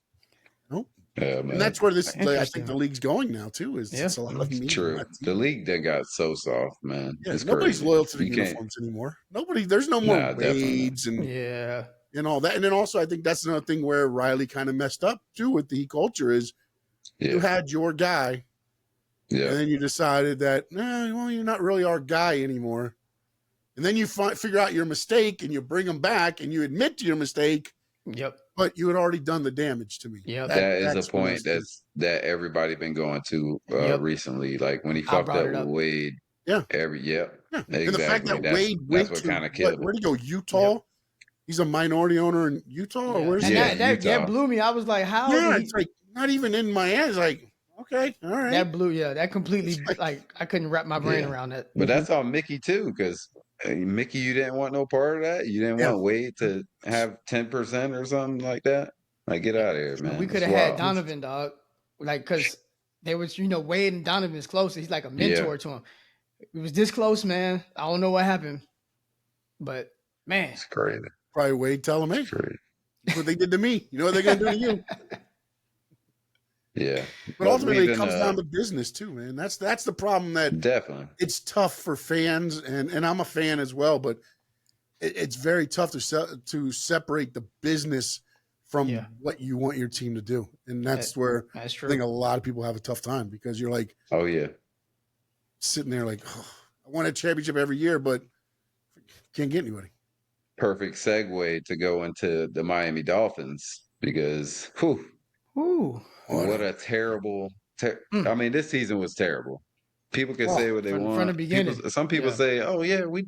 Nope. Yeah, man. And that's where I think Interesting. the league's going now too. Is it's a lot of me. True. The league that got so soft, man. Yeah, It's nobody's crazy. loyal to the You can't- uniforms anymore. There's no more Nah, definitely raids and Yeah. all that. And then also I think that's another thing where Riley kind of messed up too with the culture is You Yeah. had your guy, and Yeah. then you decided that, nah, well, you're not really our guy anymore. And then you figure out your mistake, and you bring them back, and you admit to your mistake, Yep. but you had already done the damage to me. Yep. That is a That's what it point is to me. that everybody been going to Yep. recently. Like when he I fucked brought up it with up. Wade, Yeah. yep, Yeah. And the fact exactly. that Wade That's went what to kind of killed where'd he go? Utah? Yep. He's a minority owner in Utah, or Yeah. where's And he Yeah, at? that Utah. blew me. I was like, how did Yeah, he it's like not even in Miami. It's like, okay, all right. that completely It's like, like I couldn't wrap my brain Yeah, around that. but that's on Mickey too, because Mickey, you didn't want no part of that. You didn't yeah. want Wade to have 10% or something like that. Like, get out of here, We man. could It's have had wild. Donovan, dog. Like, cause there was, Wade and Donovan's close. He's like a Yeah, mentor to him. It was this close, man. I don't know what happened. But man. it's crazy. Probably Wade tell him, It's hey, crazy. that's what they did to me. You know what they're gonna do to you. Yeah, But but ultimately, it leaving comes down to business too, man. That's the problem. That definitely. it's tough for fans, and I'm a fan as well. But it's very tough to separate the business from Yeah. what you want your team to do, and that's where That's I true. think a lot of people have a tough time, because you're like Oh yeah, sitting there like, oh, I want a championship every year, but can't get anybody. perfect segue to go into the Miami Dolphins because, whew, Ooh. what a terrible. Mm. I mean, this season was terrible. People can Oh, say what they From the want. People, beginning. some people Yeah. say, "Oh yeah, we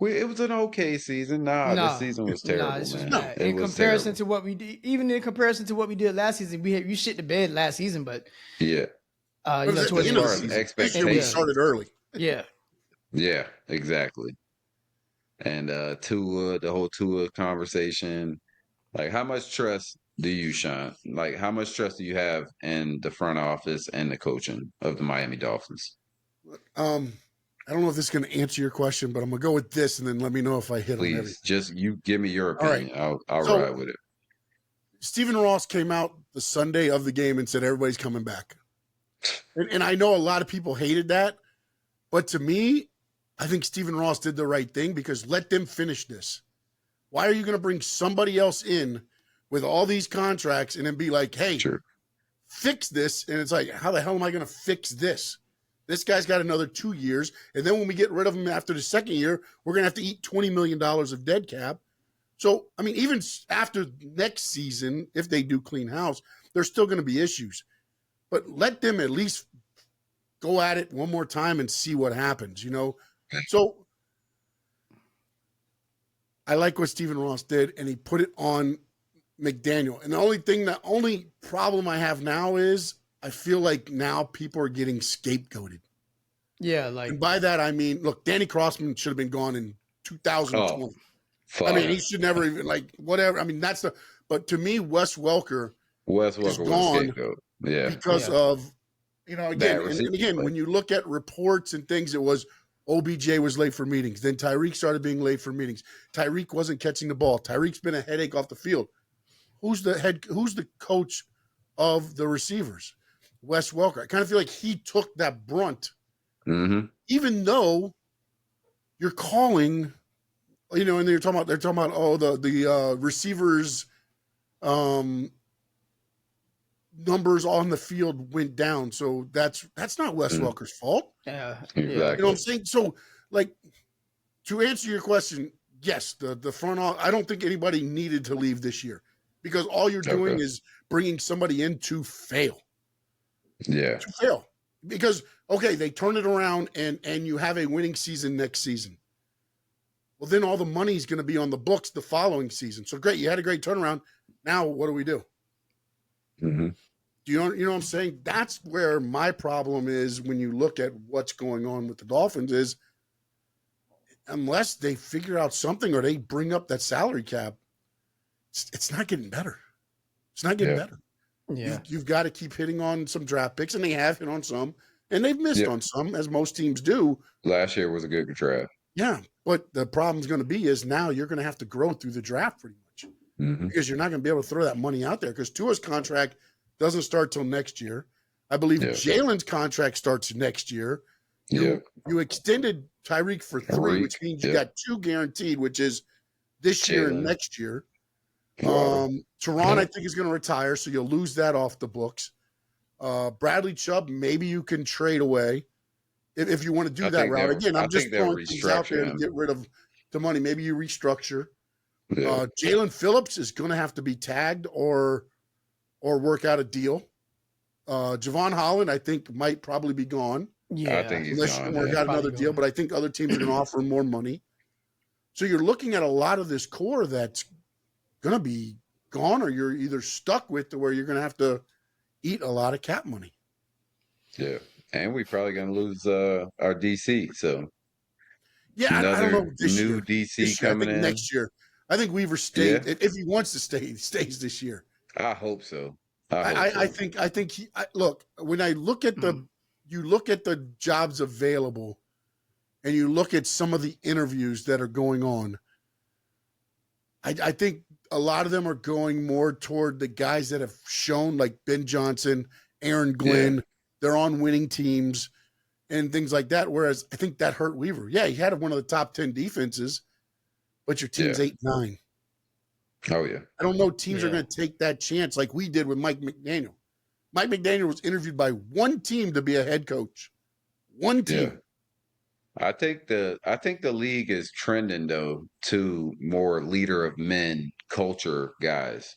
it was an okay season." Nah, this Nah. season was Nah, terrible, this was man. no, bad. It In was comparison terrible. to what we did, even in comparison to what we did last season, we shit the bed last season, but Yeah, but it's at the towards as end of the the far as season. This year we yeah. started expectations, early. Yeah. yeah, exactly. And Tua, the whole Tua conversation. Like, how much trust do you, Sean? Like, how much trust do you have in the front office and the coaching of the Miami Dolphins? Um, I don't know if this is going to answer your question, but I'm gonna go with this, and then let me know if I hit on everything. Please, just you give me your All right. opinion. I'll So ride with it. Stephen Ross came out the Sunday of the game and said everybody's coming back, and I know a lot of people hated that, but to me, I think Stephen Ross did the right thing, because let them finish this. Why are you going to bring somebody else in with all these contracts and then be like, hey, Sure. fix this? And it's like, how the hell am I going to fix this? This guy's got another 2 years. And then when we get rid of him after the second year, we're going to have to eat $20 million of dead cap. So, I mean, even after next season, if they do clean house, there's still going to be issues. But let them at least go at it one more time and see what happens, So I like what Stephen Ross did, and he put it on McDaniel. And the only problem I have now is I feel like now people are getting scapegoated. Yeah, like And by that, I mean, look, Danny Crossman should have been gone in 2020. Oh, fuck. I mean, he should never even, like, whatever. I mean, but to me, Wes Welker Wes is Welker was a gone scapegoat. Yeah. because Yeah. of, again, Bad receiver and again, play. when you look at reports and things, it was OBJ was late for meetings. Then Tyreek started being late for meetings. Tyreek wasn't catching the ball. Tyreek's been a headache off the field. Who's the coach of the receivers? Wes Welker. I kind of feel like he took that brunt, Mm-hmm. even though you're calling, and they're talking about the receivers numbers on the field went down. So that's not Wes Welker's fault. yeah. You know Exactly. what I'm saying? So, like, to answer your question, yes, the front office, I don't think anybody needed to leave this year, because all you're doing Okay. is bringing somebody in to fail. Yeah. Because, okay, they turn it around and you have a winning season next season. Well, then all the money is going to be on the books the following season. So great, you had a great turnaround. Now what do we do? Mm-hmm. Do you know what I'm saying? That's where my problem is when you look at what's going on with the Dolphins is, unless they figure out something or they bring up that salary cap, it's not getting better. It's not getting better. Yeah. You've got to keep hitting on some draft picks, and they have hit on some, and they've missed on some, as most teams do. Last year was a good draft. Yeah, but the problem's going to be is now you're going to have to grow through the draft pretty much, because you're not going to be able to throw that money out there, because Tua's contract doesn't start till next year. I believe Jalen's contract starts next year. You extended Tyreek for 3, which means you got 2 guaranteed, which is this year and next year. Teron, I think, is going to retire, so you'll lose that off the books. Bradley Chubb, maybe you can trade away if you want to do that route. Again, I'm just throwing things out there to get rid of the money. Maybe you restructure. Yeah. Jalen Phillips is going to have to be tagged or work out a deal. Javon Holland, I think, might probably be gone. Yeah, I think he's Unless you gone. can work out another deal, gone. but I think other teams are going to offer more money. So you're looking at a lot of this core that's going to be gone, or you're either stuck with to where you're going to have to eat a lot of cap money. Yeah, and we probably going to lose our DC. So yeah, I don't know this new year. DC This year, coming I think in next year. I think Weaver stayed. Yeah. If he wants to stay, he stays this year. I hope so. I think he look, when I look at you look at the jobs available and you look at some of the interviews that are going on, I think a lot of them are going more toward the guys that have shown, like Ben Johnson, Aaron Glenn. Yeah. They're on winning teams and things like that. Whereas I think that hurt Weaver. Yeah, he had one of the top 10 defenses, but your team's 8-9. Oh, yeah. I don't know teams are going to take that chance like we did with Mike McDaniel. Mike McDaniel was interviewed by one team to be a head coach. One team. Yeah. I think the league is trending though to more leader of men culture guys.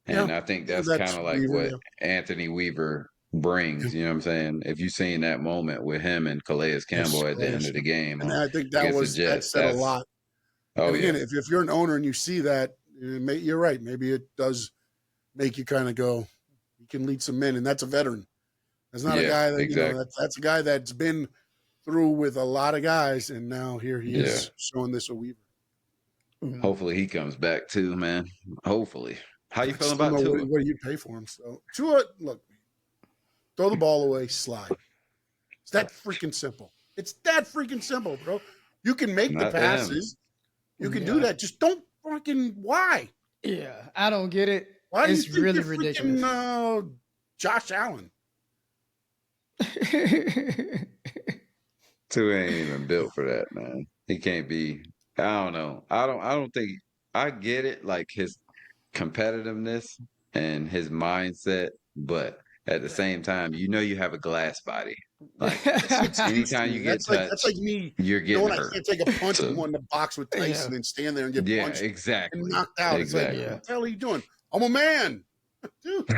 And I think that's kind of like Weaver, what Anthony Weaver brings, you know what I'm saying? If you've seen that moment with him and Calais Campbell at the end of the game. And I think that said a lot. Oh, and again, yeah. if you're an owner and you see that, you're right. Maybe it does make you kind of go, you can lead some men, and that's a veteran. That's not a guy that, that's a guy that's been through with a lot of guys, and now here he is showing this a Weaver. Hopefully he comes back too, man. Hopefully. How you feeling about Tua? What do you pay for him? So Tua, look, throw the ball away, slide. It's that freaking simple. It's that freaking simple, bro. You can make the passes. You can do that. Just don't fucking why. Yeah, I don't get it. Why it's do you think really you're ridiculous. Freaking, Josh Allen. Tua ain't even built for that, man. He can't be. I don't know. I don't think I get it, like his competitiveness and his mindset, but at the same time, you have a glass body. Like anytime you get touched, that's like me. You're getting hurt. I can't take a punch and go in the box with Tyson and stand there and get punched exactly. and knocked out. Exactly. It's like, what the hell are you doing? I'm a man, dude.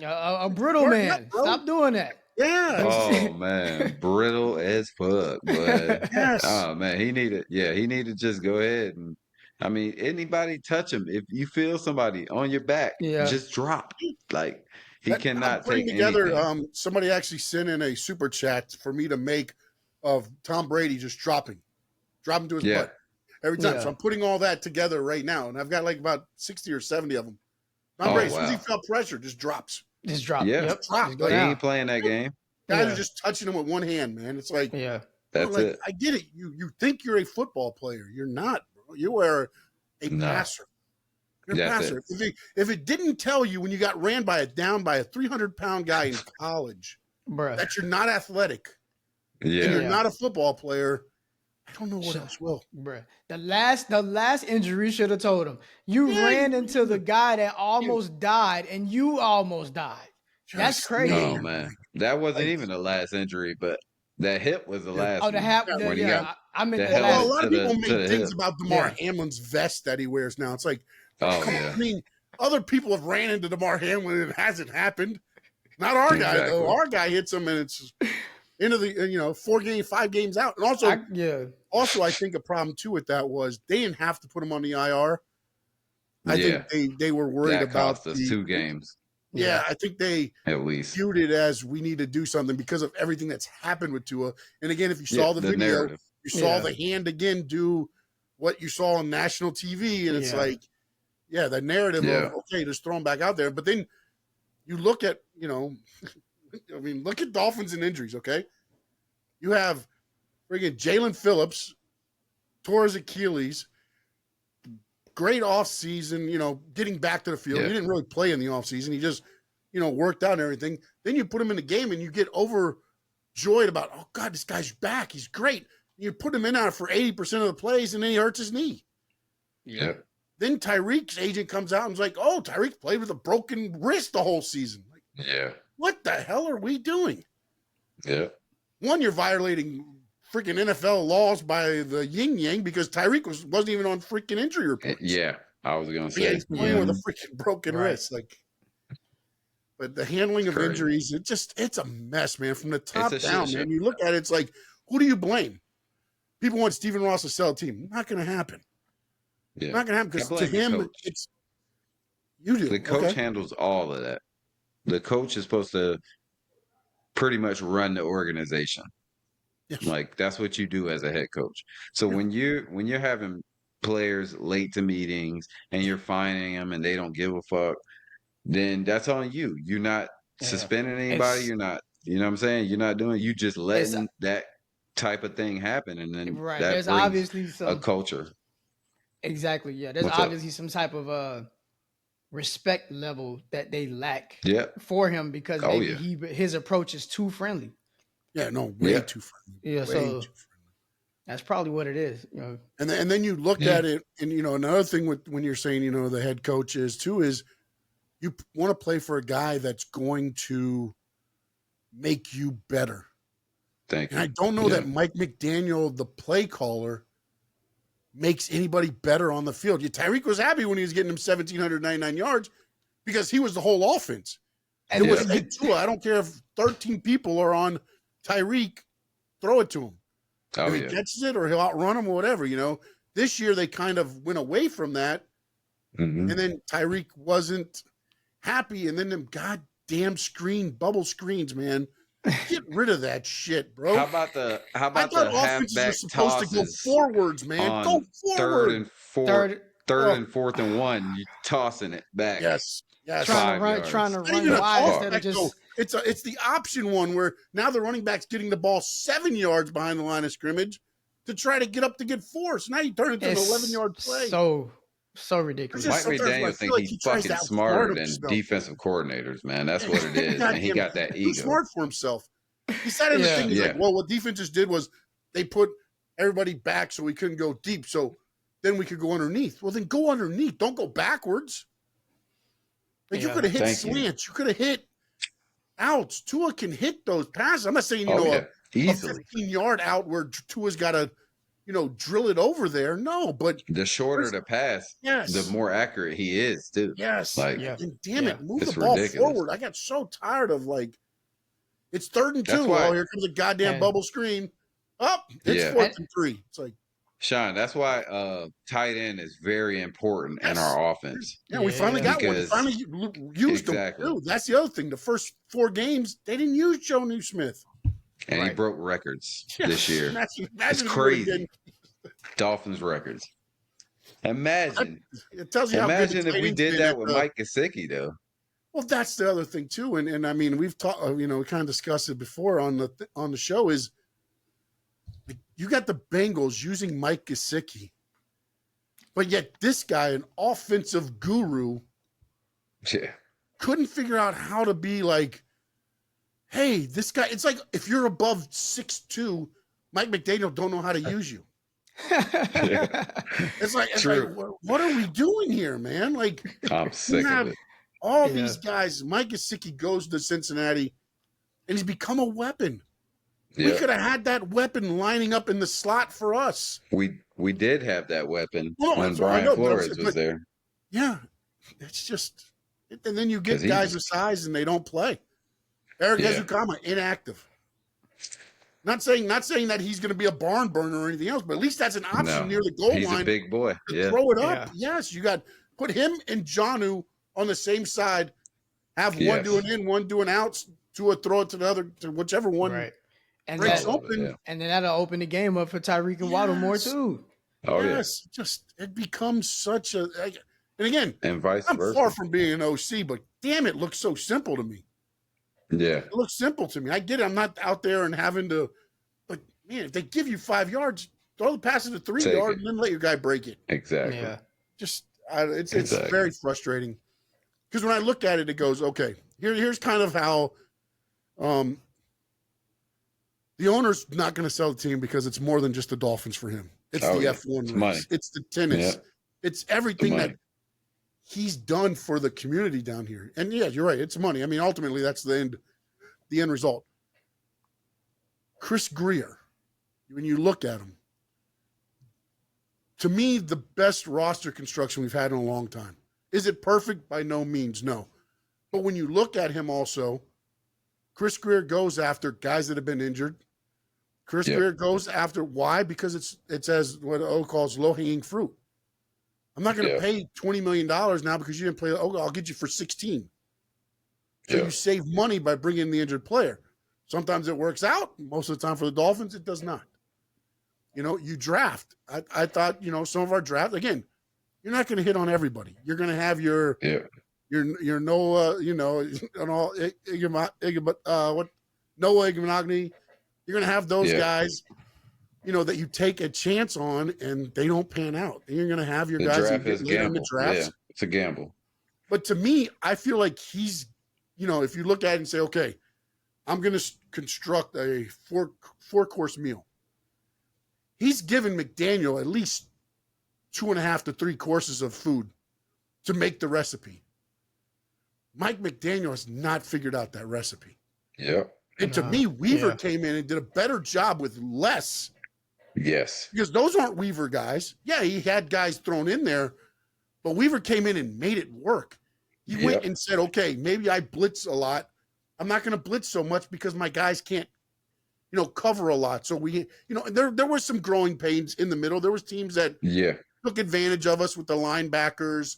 A brittle man. Stop doing that. Yeah. Oh man, brittle as fuck. But yes. Oh man, he needed to just go ahead and. I mean, anybody touch him. If you feel somebody on your back, just drop. Like he cannot take together. anything. Somebody actually sent in a super chat for me to make of Tom Brady just dropping to his butt every time. So I'm putting all that together right now, and I've got like about 60 or 70 of them. Tom Brady, as soon as he felt pressure, just drops. Just drop. Yeah, yep. He ain't playing that game. Guys are just touching him with one hand, man. It's like, that's it. I get it. You think you're a football player. You're not, bro. You are a passer. You're a passer. If it didn't tell you when you got ran down by a 300-pound guy in college that you're not athletic and you're not a football player, I don't know what else will. Bruh. The last injury should have told him. You ran into the guy that almost died, and you almost died. That's crazy. Oh man, that wasn't even the last injury, but that hip was the last. Oh, the hip. I meant the A last. lot of people make things about DeMar Hamlin's vest that he wears now. It's like, I mean, other people have ran into DeMar Hamlin and it hasn't happened. Not our guy though. Our guy hits him and it's into the 5 games out. And also, I think a problem too with that was they didn't have to put him on the IR. I think they were worried about cost us 2 games. Yeah, I think they at least viewed it as we need to do something because of everything that's happened with Tua. And again, if you saw the video, narrative. You saw the hand again do what you saw on national TV, and it's like, the narrative of okay, just throw him back out there. But then you look at, look at Dolphins and injuries. Okay, you have friggin' Jalen Phillips tore his Achilles. Great offseason, getting back to the field. He didn't really play in the offseason. He just, worked out and everything. Then you put him in the game and you get overjoyed about, oh, God, this guy's back. He's great. You put him in there for 80% of the plays and then he hurts his knee. Yeah. Then Tyreek's agent comes out and is like, oh, Tyreek played with a broken wrist the whole season. Like, what the hell are we doing? Yeah. One, you're violating freaking NFL laws by the yin yang because Tyreek wasn't even on freaking injury reports. Yeah. I was gonna But yeah, say. he's playing with a freaking broken Right. wrist. Like, but the handling of Crazy. injuries, it's a mess, man. From the top It's a down, shit man. show. You look at it, it's like, who do you blame? People want Stephen Ross to sell a team. Not going to happen. Yeah. Not going to happen because I blame to the him, coach. it's you do. The coach Okay? handles all of that. The coach is supposed to pretty much run the organization. Yes. Like that's what you do as a head coach. So Yeah. when you're having players late to meetings and you're fining them and they don't give a fuck, then that's on you. You're not suspending anybody. You're not, you know what I'm saying? You're not doing. You just letting that type of thing happen, and then Right. that There's brings obviously a some culture. exactly. Yeah. There's What's up? obviously some type of respect level that they lack Yep. for him because Oh, maybe yeah. his approach is too friendly. Yeah, no, way Yeah. too friendly. Yeah, Way so too friendly. that's probably what it is. You know, And then you look Yeah. at it, and another thing with when you're saying the head coach is too is you want to play for a guy that's going to make you better. Thank And you. I don't know Yeah. that Mike McDaniel, the play caller, makes anybody better on the field. Tyreek was happy when he was getting him 1,799 yards because he was the whole offense. and It was, the- hey, Tua, I don't care if 13 people are on Tyreek, throw it to him. Oh if he yeah. catches it or he'll outrun him or whatever, This year they kind of went away from that. Mhm. And then Tyreek wasn't happy. And then them goddamn bubble screens, man. Get rid of that shit, bro. How about the I thought offenses were halfback supposed to go tosses forwards, man. Go on forward. third third Oh. and fourth and 1, you tossing it back. Yes. Yes. trying to 5 run, yards. trying to Not run even a wide toss instead of back, though. just It's the option one where now the running back's getting the ball 7 yards behind the line of scrimmage to try to get up to get 4. So now you turn it into an it's 11-yard play. so ridiculous. Just Mike sometimes I McDaniel feel think like he's he tries to fucking outsmart smarter than himself. defensive coordinators, man. That's what it is. And he Goddamn, got that too ego. smart for himself. He said in the Yeah. thing, he's Yeah. like, well, what defenses did was they put everybody back so we couldn't go deep. So then we could go underneath. Well, then go underneath. Don't go backwards. Like you Yeah. could have hit Thank you. slants. You could have hit outs. Tua can hit those passes. I'm not saying, Oh yeah. a Easily. 15-yard out where Tua's got to, drill it over there. No, but The shorter the pass, yes. the more accurate he is, too. Yes. Like Yeah. And damn it, move It's the ball ridiculous. forward. I got so tired of it's 3rd and 2. That's why- Oh, here comes a goddamn And- bubble screen. Oh, it's Yeah. 4th and 3. It's like, Sean, that's why tight end is very important in Yes. our offense. yeah, we finally Yeah. got one. We Because- finally used Exactly. them too. That's the other thing. The first 4 games, they didn't use Joe Newsmith. And he Right. broke records this year. Imagine It's if he crazy. would've Dolphins records. Imagine. It tells you how good the Imagine if tight we ends did been that at with the- Mike Gesicki, though. Well, that's the other thing too, and I mean we've talked, we kind of discussed it before on the show. Is you got the Bengals using Mike Gesicki, but yet this guy, an offensive guru, Yeah. couldn't figure out how to be like, hey, this guy. It's like if you're above 6'2", Mike McDaniel don't know how to use you. It's like True. what are we doing here, man? Like I'm sick have- of it. all Yeah. these guys, Mike Gesicki goes to Cincinnati, and he's become a weapon. We Yeah. could have had that weapon lining up in the slot for us. We did have that weapon Well, when that's what I Brian know, but Flores it's- was but- there. Yeah, it's just, and then you 'Cause get he guys just- of size and they don't play. Eric Yeah. Ezukama, inactive. Not saying that he's going to be a barn burner or anything else, but at least that's an option No, near the goal He's line a big boy. to Yeah. throw it up. Yeah. Yes, you got put him and Jonnu on the same side. Have one Yes. doing in, one doing outs. To throw it to the other, to whichever one right. And breaks that, open. Yeah. and then that'll open the game up for Tyreek and Waddle more Yes. too. Oh Yes, just it becomes such a. And again, yeah. And vice I'm versa. far from being an OC, but damn, it looks so simple to me. Yeah. It looks simple to me. I get it. I'm not out there and having to, but man, if they give you 5 yards, throw the pass to the 3 Take yard it. and then let your guy break it. Exactly. Yeah. Just it's Exactly. very frustrating because when I look at it, it goes okay. Here's kind of how the owner's not going to sell the team because it's more than just the Dolphins for him. It's Oh, the yeah. F1 It's race. money. It's the tennis. Yeah. It's everything money. that he's done for the community down here. And yeah, you're right. It's money. I mean, ultimately, that's the the end result. Chris Greer, when you look at him, to me, the best roster construction we've had in a long time. Is it perfect? By no means, no. But when you look at him also, Chris Greer goes after guys that have been injured. Chris Greer goes after, why? Because it's as what O calls low-hanging fruit. I'm not going to pay $20 million now because you didn't play. Oh, I'll get you for 16. So you save money by bringing in the injured player. Sometimes it works out. Most of the time for the Dolphins, it does not. You draft. I thought, some of our draft, again, you're not going to hit on everybody. You're going to have your Noah, and all, Noah Igmanogny. You're going to have those guys, that you take a chance on and they don't pan out. And you're going to have your guys that get later in the drafts. Yeah, it's a gamble. But to me, I feel like he's, if you look at it and say, okay, I'm going to construct a four-course meal. He's given McDaniel at least 2.5 to 3 courses of food to make the recipe. Mike McDaniel has not figured out that recipe. Yeah. And to me, Weaver came in and did a better job with less. Yes. Because those aren't Weaver guys. Yeah, he had guys thrown in there, but Weaver came in and made it work. He went and said, okay, maybe I blitz a lot. I'm not going to blitz so much because my guys can't, cover a lot. So there were some growing pains in the middle. There was teams that took advantage of us with the linebackers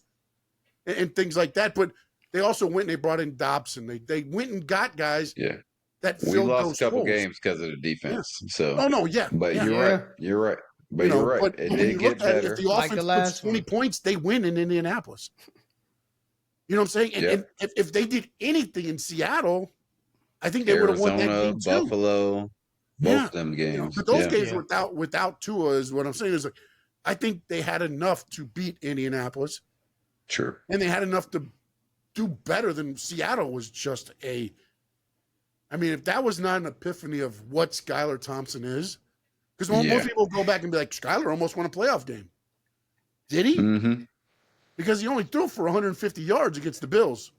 and things like that. But they also went and they brought in Dobson. They went and got guys that filled those holes. We lost a couple games because of the defense. Yeah. So But you're right. But you're right. But it did get better. If the offense puts 20 points, they win in Indianapolis. You know what I'm saying? And if they did anything in Seattle, I think they would have won that game too. Buffalo, both of them games. But those games without Tua is what I'm saying is, like, I think they had enough to beat Indianapolis. Sure. And they had enough to do better than Seattle was just a. I mean, if that was not an epiphany of what Skylar Thompson is, because most people go back and be like, Skylar almost won a playoff game. Did he? Mm-hmm. Because he only threw for 150 yards against the Bills.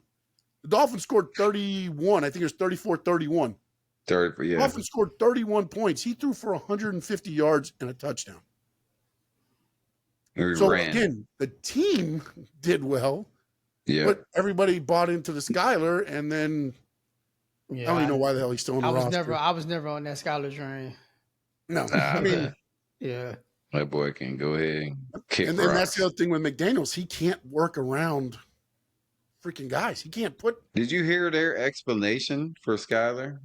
The Dolphins scored 31. I think it was 34-31. The Dolphins scored 31 points. He threw for 150 yards and a touchdown. Again, the team did well. Yeah. But everybody bought into the Skylar, and then I don't even know why the hell he's still on the roster. I was never on that Skylar train. No. I mean, that boy can go ahead and kick and then that's the other thing with McDaniels. He can't work around freaking guys. He can't put. Did you hear their explanation for Skylar?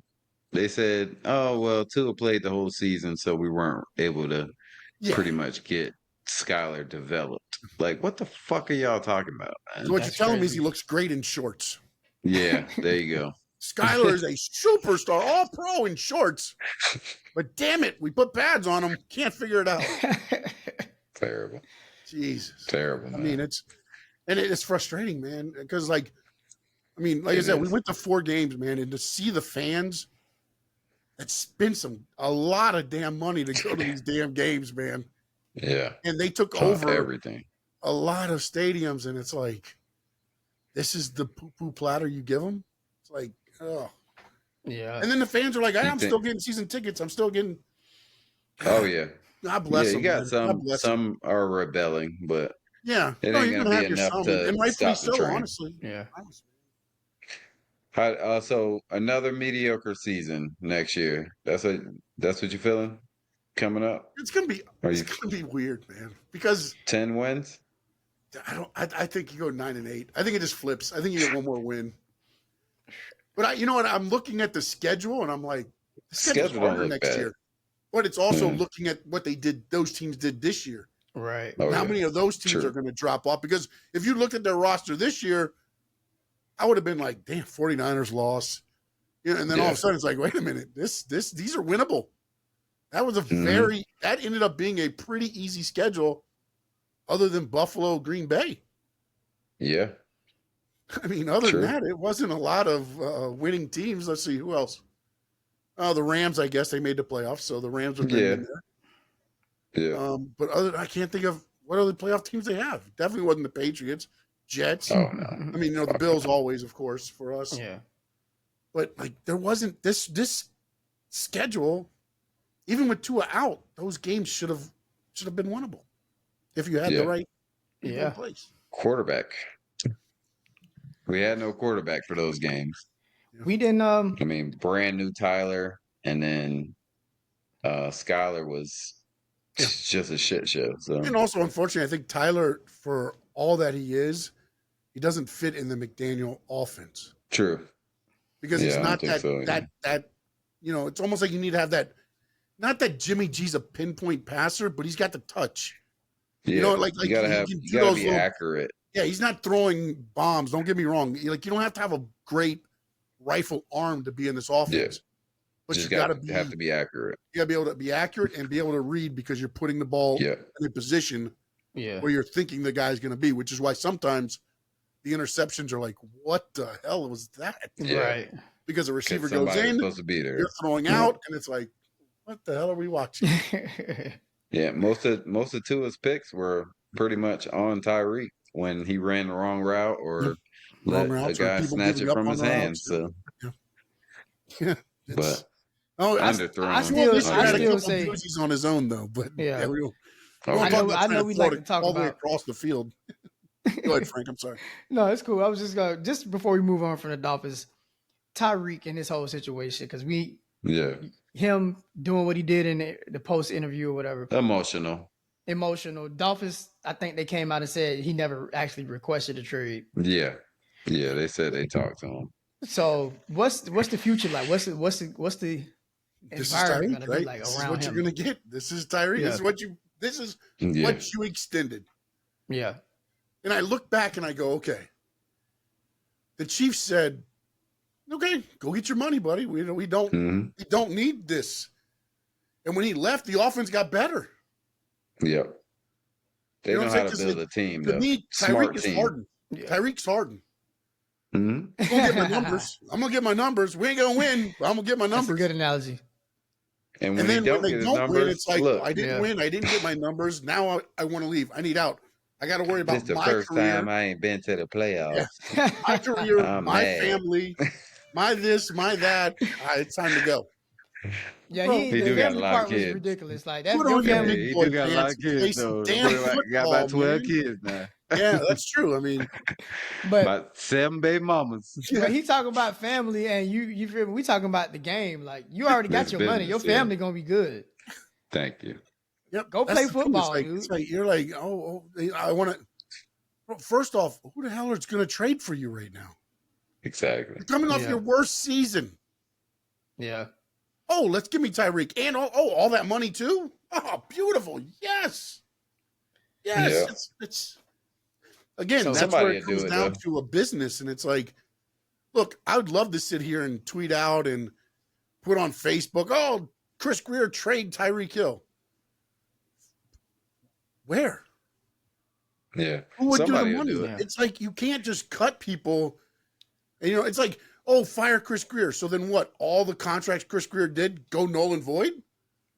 They said, oh, well, Tua played the whole season, so we weren't able to pretty much get Skylar developed. Like, what the fuck are y'all talking about, man? So what you're telling me is he looks great in shorts. Yeah, there you go. Skylar is a superstar, all pro in shorts. But damn it, we put pads on him. Can't figure it out. Terrible. Jesus. Terrible, man. I mean, it's frustrating, man. Because, like I said, we went to 4 games, man, and to see the fans that spent a lot of damn money to go to these damn games, man. Yeah. And they took over everything. A lot of stadiums, and it's like, this is the poo-poo platter you give them? It's like, oh. Yeah. And then the fans are like, I'm still getting season tickets. I'm still getting. Oh, yeah. God bless them. You got some are rebelling, but it ain't going to be enough to and rightfully stop the train. Honestly. Yeah. So another mediocre season next year. That's what you're feeling coming up. It's gonna be weird, man. Because 10 wins. I think you go 9-8. I think it just flips. I think you get one more win. But you know what? I'm looking at the schedule and I'm like, the schedule's harder next year. But it's also looking at what those teams did this year. Right. How many of those teams are going to drop off? Because if you looked at their roster this year, I would have been like, damn, 49ers lost. And then all of a sudden it's like, wait a minute, these are winnable. That was that ended up being a pretty easy schedule other than Buffalo, Green Bay. Yeah. I mean, other than that, it wasn't a lot of winning teams. Let's see, who else? The Rams, I guess they made the playoffs, so the Rams were in there. Yeah. But I can't think of what other playoff teams they have. Definitely wasn't the Patriots, Jets. Oh no. I mean, the Bills always, of course, for us. Yeah. But like there wasn't this schedule, even with Tua out, those games should have been winnable if you had the right people in place. Quarterback. We had no quarterback for those games. We didn't. I mean, brand new Tyler, and then Skyler was just a shit show. So, and also, unfortunately, I think Tyler, for all that he is, he doesn't fit in the McDaniel offense. True. Because he's not that you know, it's almost like you need to have that. Not that Jimmy G's a pinpoint passer, but he's got the touch. Yeah. You know, like you gotta be accurate. Yeah, he's not throwing bombs. Don't get me wrong. You don't have to have a great rifle arm to be in this offense. Yeah. But you have to be accurate. You gotta be able to be accurate and be able to read because you're putting the ball in a position where you're thinking the guy's gonna be, which is why sometimes the interceptions are like, what the hell was that? Yeah. Right. Because the receiver goes in, supposed to be there. You're throwing out, and it's like, what the hell are we watching? Yeah, most of Tua's picks were pretty much on Tyreek when he ran the wrong route or let a guy snatch it from his hands. So, but underthrown. I still say he's on his own though. But I know we like to talk all about the way across the field. Go ahead, Frank. I'm sorry. No, it's cool. I was just before we move on from the Dolphins, Tyreek and this whole situation because him doing what he did in the post interview or whatever. Emotional. Dolphins, I think they came out and said he never actually requested a trade. Yeah. They said they talked to him. So what's the future like? What's the environment gonna be like this around him? This is what you're gonna get. This is Tyreek. Yeah. This is what you extended. Yeah. And I look back and I go, okay. The Chiefs said, okay, go get your money, buddy. We don't need this. And when he left, the offense got better. Yep. They know how to build a team. To me, Tyreek is hardened. Yeah. Tyreek's hardened. Mm-hmm. I'm gonna get my numbers. I'm gonna get my numbers. We ain't gonna win, but I'm gonna get my numbers. That's a good analogy. And then when they don't win, it's like, I didn't win. I didn't get my numbers. Now I want to leave. I need out. I got to worry about my career. This the first time I ain't been to the playoffs. Yeah. My career, my family, my this, my that. It's time to go. Yeah, the family part was ridiculous. Like that's your family. He do got a lot of kids though. Got about 12 kids now. Yeah, that's true. I mean, but about 7 baby mamas. But he talking about family, and you feel me? We talking about the game. Like you already got your money. Your family gonna be good. Thank you. Yep. Go play football, dude. It's like, you're like, I want to. First off, who the hell is going to trade for you right now? Exactly. You're coming off your worst season. Yeah. Oh, let's give me Tyreek and all that money too. Oh, beautiful. Yes. Yes. Yeah. It's again. So that's where it comes down to a business, and it's like, look, I would love to sit here and tweet out and put on Facebook. Oh, Chris Greer trade Tyreek Hill. Where? Yeah. Who would do the money? It's like you can't just cut people. And, it's like, fire Chris Greer. So then what? All the contracts Chris Greer did go null and void?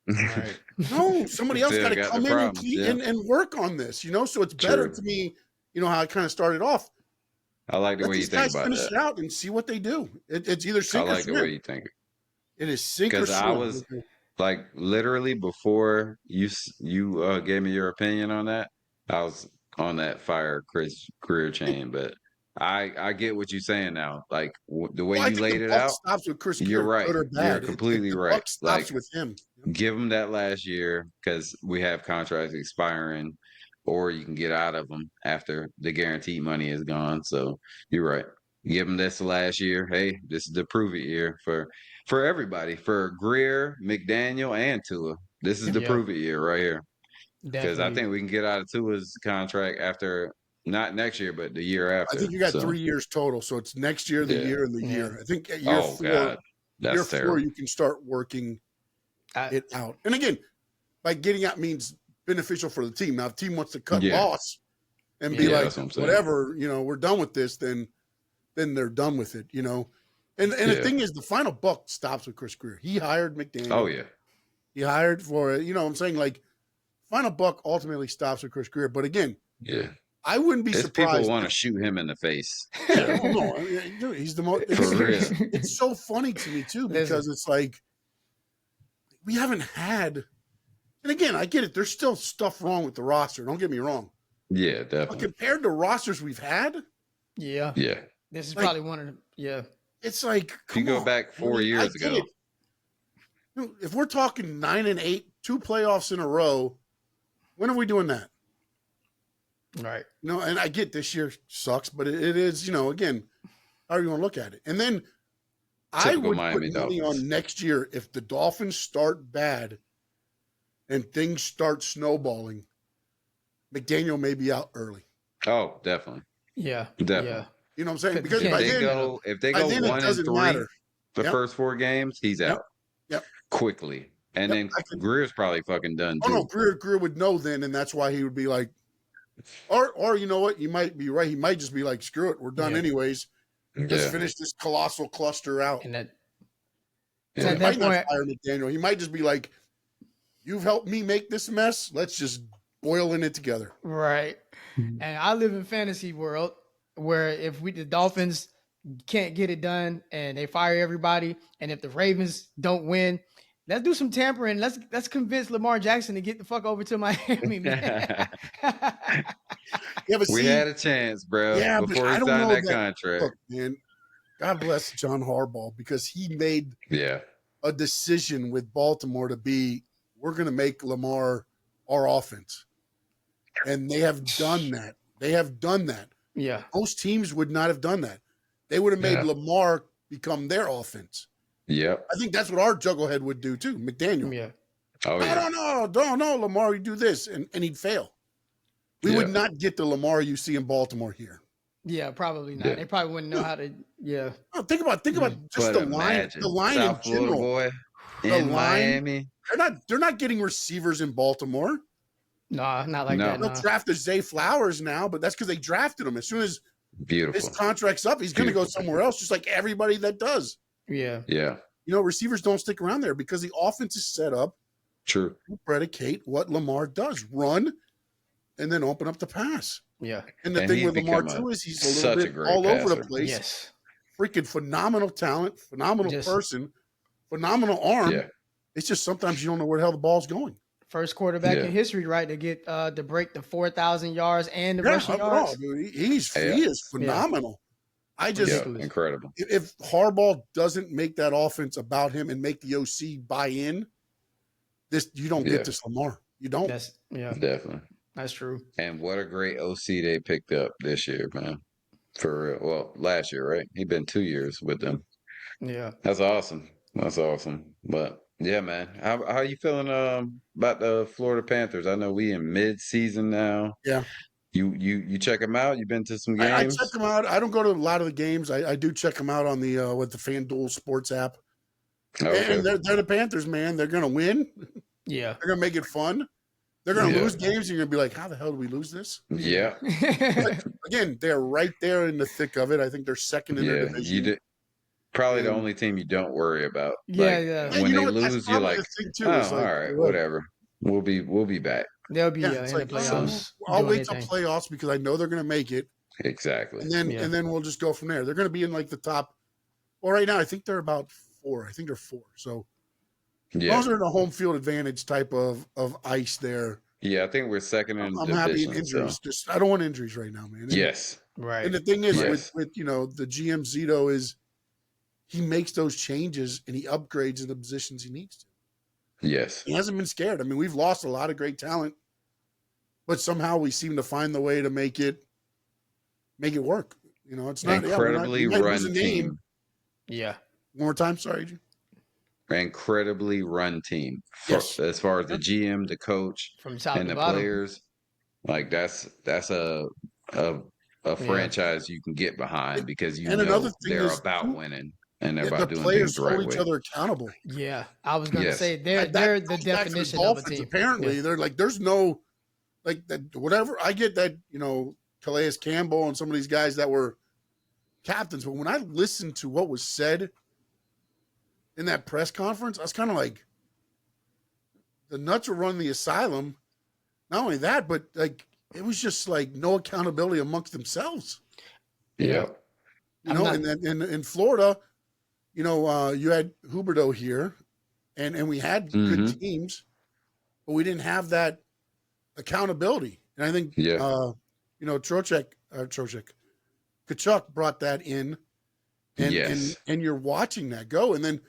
Right. No, somebody else got to come in and work on this, So it's better to me, how I kind of started off. I like the way you think about finish it out and see what they do. It's either sink or swim. I like the way you think. It is sink or swim. Because I was like literally before you gave me your opinion on that, I was on that fire Chris Greer chain, but I get what you're saying now. Like the way you laid it out, stops with Chris you're Greer, right. Good or bad. You're completely right. Stops with him. Give him that last year because we have contracts expiring, or you can get out of them after the guaranteed money is gone. So you're right. Give him this last year. Hey, this is the prove it year for everybody, for Greer, McDaniel, and Tua. This is the prove it year right here. Because I think we can get out of Tua's contract after not next year, but the year after. I think you got 3 years total, so it's next year, the year, and the year. I think at year 4, God. That's year terrible. 4, you can start working it out. And again, by getting out means beneficial for the team. Now, if the team wants to cut loss and be like, whatever, we're done with this, then they're done with it, And the thing is, the final buck stops with Chris Greer. He hired McDaniel. Oh, yeah. He hired for it. I'm saying, like, final buck ultimately stops with Chris Greer. But again, I wouldn't be There's people surprised. want to shoot him in the face. Yeah, no, I mean, dude, he's the most. For real. It's so funny to me too because it's like we haven't had. And again, I get it. There's still stuff wrong with the roster. Don't get me wrong. Yeah, But definitely. compared to rosters we've had, Yeah. Yeah. This is Like- probably one of the yeah. it's like If you go back 4 years get ago. it. You know, if we're talking 9 and 8, 2 playoffs in a row, when are we doing that? Right. You know, and I get this year sucks, but it is, you know, again, how you want to look at it. And then I Typical would Miami put money Dolphins. on next year if the Dolphins start bad and things start snowballing. McDaniel may be out early. Oh, definitely. Yeah. Definitely. Yeah. You know what I'm saying? If Because they by If then, they by go then it 1 and doesn't 3 matter. the Yep. first 4 games, he's Yep. out. Yep. Quickly. And Yep, then I can- Greer's probably fucking done Oh too. no, Greer would know then, and that's why he would be like, or you know what? You might be right. He might just be like, screw it, we're done Yeah. anyways. Let's Yeah. finish this colossal cluster out. And that Yeah. at He that might not point, fire McDaniel. He might just be like, you've helped me make this mess. Let's just boil in it together. right. And I live in fantasy world where if the Dolphins can't get it done and they fire everybody, and if the Ravens don't win, let's do some tampering. Let's convince Lamar Jackson to get the fuck over to Miami, man. Yeah, but We see, had a chance, bro, yeah, but before I he don't signed know that that- contract. look, man, God bless John Harbaugh because he made Yeah. a decision with Baltimore to be, we're going to make Lamar our offense. And they have done that. They have done that. Yeah. Most teams would not have done that. They would have made Yeah. Lamar become their offense. Yep. I think that's what our jugglehead would do too, McDaniel. Yeah. Oh I yeah. don't know, Lamar, you do this, and he'd fail. We would Yeah. not get the Lamar you see in Baltimore here. Yeah, probably not. Yeah. They probably wouldn't know how to. Yeah. Oh, think about just But the line imagine, the line South in Florida general. boy The in line- Miami. They're not getting receivers in Baltimore. Nah, not like No. that. They'll Nah. draft a Zay Flowers now, but that's because they drafted him. As soon as Beautiful. his contract's up, he's going to go Beautiful. somewhere else, just like everybody that does. Yeah. Yeah. You know, receivers don't stick around there because the offense is set up True. to predicate what Lamar does: run, and then open up the pass. Yeah. And the And thing he's with Lamar become too is he's a such little a bit great all over the passer. place. Yes. Freaking phenomenal talent, phenomenal Just- person, phenomenal arm. Yeah. It's just sometimes you don't know where the hell the ball's going. First quarterback Yeah. in history, right, to get to break the 4,000 yards and the rushing overall, yards. dude, he is Yeah. phenomenal. I just Yeah. Ridiculous. Incredible. if Harbaugh doesn't make that offense about him and make the OC buy in, you don't Yeah. get this Lamar. You don't. Yeah, Definitely. that's true. And what a great OC they picked up this year, man. For real. Well, last year, right? He'd been 2 years with them. Yeah. That's awesome. That's awesome. But yeah, man. How you feeling about the Florida Panthers? I know we in mid season now. Yeah. You check them out? You been to some I games? check them out. I don't go to a lot of the games. I do check them out on the with the FanDuel Sports app. Okay. And they're the Panthers, man. They're gonna win. Yeah. They're gonna make it fun. They're gonna Yeah. lose games. And you're gonna be like, how the hell did we lose this? Yeah. Again, they're right there in the thick of it. I think they're second in their Yeah. division. You did probably the And- only team you don't worry about. Yeah, Like, yeah. And when you know they what? That's lose, you're probably like, the thing, too, oh, is all like, right, look, whatever. We'll be back. They'll be Yeah, in it's the like, playoffs. I'll doing wait till their thing. playoffs because I know they're gonna make it. Exactly. And then Yeah. and then we'll just go from there. They're going to be in like the top. Well, right now I think they're about 4. I think they're 4. So as long Yeah. as they're in a home field advantage type of ice there, Yeah, I think we're second in the I'm happy in division. injuries. So. Just I don't want injuries right now, man. And, Yes. Right. And the thing is Yes. with the GM Zito is he makes those changes and he upgrades in the positions he needs to. Yes. He hasn't been scared. I mean, we've lost a lot of great talent, but somehow we seem to find the way to make it work. You know, it's not Incredibly we might run lose a name. team. Yeah. One more time, sorry. Adrian. Incredibly run team. Yes. As far as the GM, the coach, From top and to the bottom. players, like that's a franchise you can get behind because you And know another thing they're is, about too, winning and they're the about doing players things the right hold each way. other accountable. Yeah. I was gonna Yes. say they're That the goes back to the definition of a Dolphins. team. Apparently, Yeah. they're like, there's no, like that. Whatever I get that Calais Campbell and some of these guys that were captains, but when I listened to what was said in that press conference, I was kind of like, the nuts are running the asylum. Not only that, but like it was just like no accountability amongst themselves. Yeah. You know, and then in Florida, you know, you had Huberto here, and we had good Mm-hmm. teams, but we didn't have that accountability. And I think, Yeah. you know, Kachuk brought that in, Yes. and you're watching that go, and then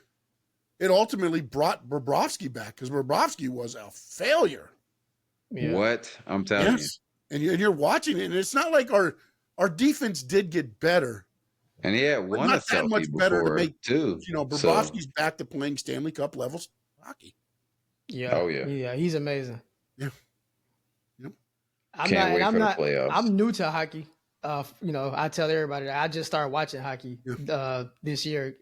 it ultimately brought Bobrovsky back because Bobrovsky was a failure. Yeah. What? I'm telling Yes, and you're watching it, and it's not like our defense did get better, you. And he had but won a not that much selfie better to before make, too. you know, So, Bobrovsky's back to playing Stanley Cup levels hockey. Yeah. oh yeah. Yeah. He's amazing. Yeah. Yep. Can't wait for the I'm playoffs. new to hockey. You know, I tell everybody that I just started watching hockey Yeah. this year.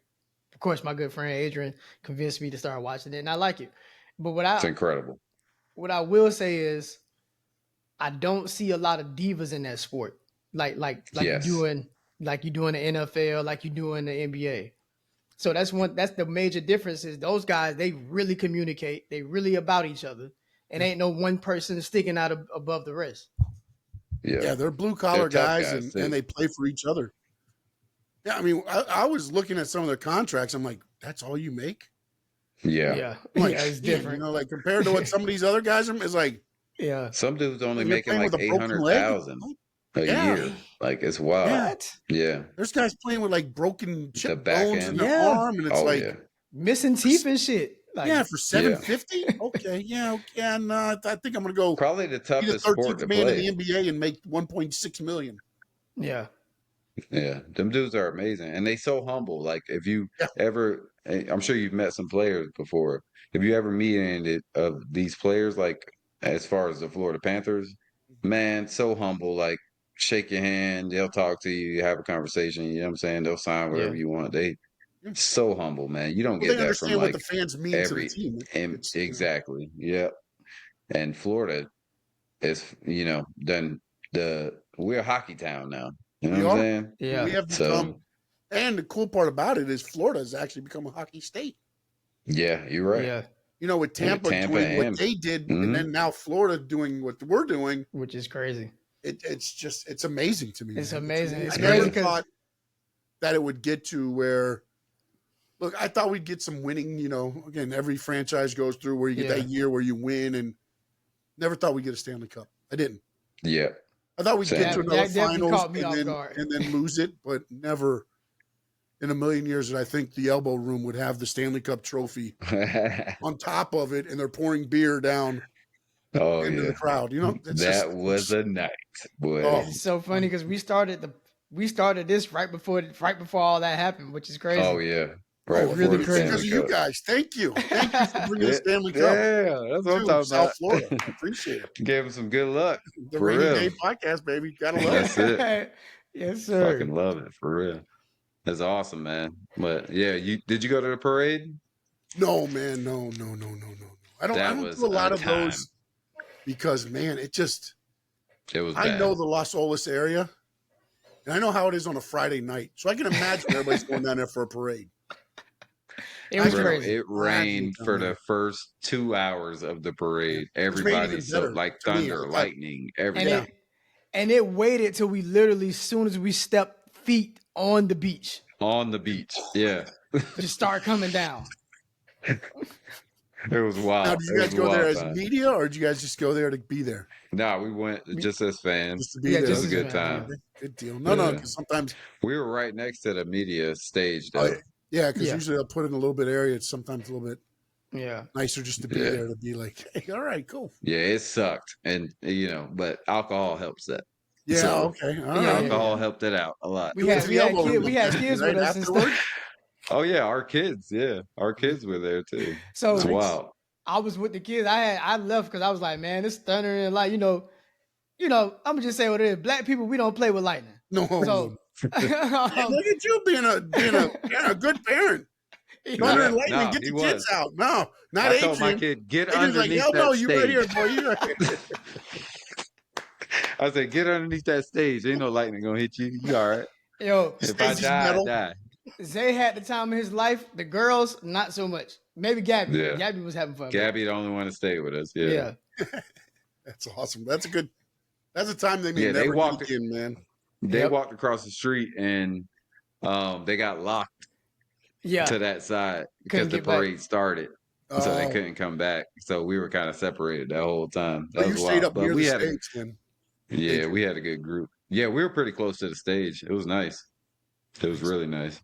Of course, my good friend Adrian convinced me to start watching it, and I like it. But It's incredible. what I will say is I don't see a lot of divas in that sport, like Yes. you do in the NFL, like you do in the NBA. So that's the major difference is those guys, they really communicate, they really about each other, and ain't no one person sticking out above the rest. Yeah. Yeah, they're blue They're collar tough guys, guys and too. they play for each other. Yeah, I mean, I was looking at some of their contracts. I'm like, that's all you make? Yeah. Yeah, I'm like, yeah, it's "Damn," different. You know, like compared to what some of these other guys are, it's like Yeah. Some dudes only you're making playing like with a broken leg. 800,000 a Yeah, year. Like it's wild. yeah. What? Yeah. There's guys playing with like broken The chip back bones in end. their Yeah. arm, and it's Oh like, yeah. Missing teeth and shit. Like, yeah, for Yeah. $750. Okay, yeah, okay. And I think I'm gonna go Probably the be the toughest sport 13th to man in the play. NBA and make 1.6 million. yeah. Yeah. Them dudes are amazing. And they so humble. Like if you Yeah, ever I'm sure you've met some players before. If you ever meet any of these players, like as far as the Florida Panthers, man, so humble, like shake your hand, they'll talk to you, have a conversation, you know what I'm saying? They'll sign Yeah. whatever you want. They yeah. so humble, man. You don't Well, get they that from understand what like the fans mean to the every team. and It's exactly. Yep. And Florida is, done we're a hockey town now. You know we what I'm are. saying? We Yeah. have So become, and the cool part about it is Florida has actually become a hockey state. yeah, you're right. Yeah. You know, with And with Tampa Tampa doing what and they did, and mhm. then now Florida doing what we're doing, Which is crazy. it's amazing to me, It's man. amazing. It's I crazy never Yeah. because thought that it would get to where. Look, I thought we'd get some winning. You know, again, every franchise goes through where you get Yeah. that year where you win, and never thought we'd get a Stanley Cup. I didn't. Yeah. I thought we'd get to Same. another that definitely finals caught me off guard. and then lose it, but never in a million years did I think the elbow room would have the Stanley Cup trophy on top of it, and they're pouring beer down Oh into yeah. the crowd. You know, it's just That was a night, boy. oh, It's so funny because we started this right before all that happened, which is crazy. Oh yeah. Right oh, before really the it's because of Stanley you Cup. guys. Thank you for bringing the Yeah, Stanley Cup yeah, that's what I'm to talking South about. Florida. I appreciate it. Gave him some good luck. The For Rainy real. Day podcast, baby. Gotta love it. That's it. Yes, sir. Fucking love it. For real. That's awesome, man. But yeah, did you go to the parade? No, man, no. I That don't was do a a lot of time. those because, man, it just. It was I bad. know the Los Olas area, and I know how it is on a Friday night, so I can imagine everybody's going down there for a parade. It was I can Bro, crazy. it rained down for there. the first 2 hours of the parade. Which made it Everybody even so better like to me. thunder, lightning, everything. Yeah. And it waited till we literally, as soon as we stepped feet on the beach, On the beach. Yeah. just start coming down. It was Now, wild. did It you was guys a go there wild as time. media, or did you guys just go there to be there? No, we went just as Just fans. to be Yeah, there. It was just a as good fan, time. yeah. Good deal. No, Yeah. because sometimes, We were right next to the media stage, oh, though. yeah, because Yeah. usually they'll put in a little bit area. It's sometimes a little bit Yeah. nicer just to be Yeah. there to be like, hey, all right, cool. Yeah, it sucked. And, but alcohol helps that. Yeah, So, okay, all Yeah, right. alcohol helped it out a lot. We You went to had the elbow room, kids right with us and afterward. stuff. Oh, yeah, our kids. Yeah, our kids were there, too. So It's Nice. wild. I was with the kids. I left because I was like, man, it's thundering and light. I'm gonna just say what it is. Black people, we don't play with lightning. No, So Hey, look at you being a good parent. Thunder and lightning, No, get he the kids was. out. No, not I told my Adrian. kid, get Adrian's like, underneath hell no, that you right here, stage. boy. You right here. I said, get underneath that stage. Ain't no lightning gonna hit you. You all right. Yo, If I Stage is die, I metal. die. Zay had the time of his life. The girls, not so much. Maybe Gabby. Yeah. Gabby was having fun. Gabby the only one to stay with us. Yeah. Yeah. That's awesome. That's a good That's a time they may Yeah, they never get walked. again, man. They Yep. walked across the street and they got locked Yeah. to that side because Couldn't the get back. parade started. So they Oh, couldn't come back. So we were kind of separated that whole time. so That you was stayed wild. up But near the we had stage then. we had a good group. Yeah, we were pretty close to the stage. It was nice. It was Nice. really nice.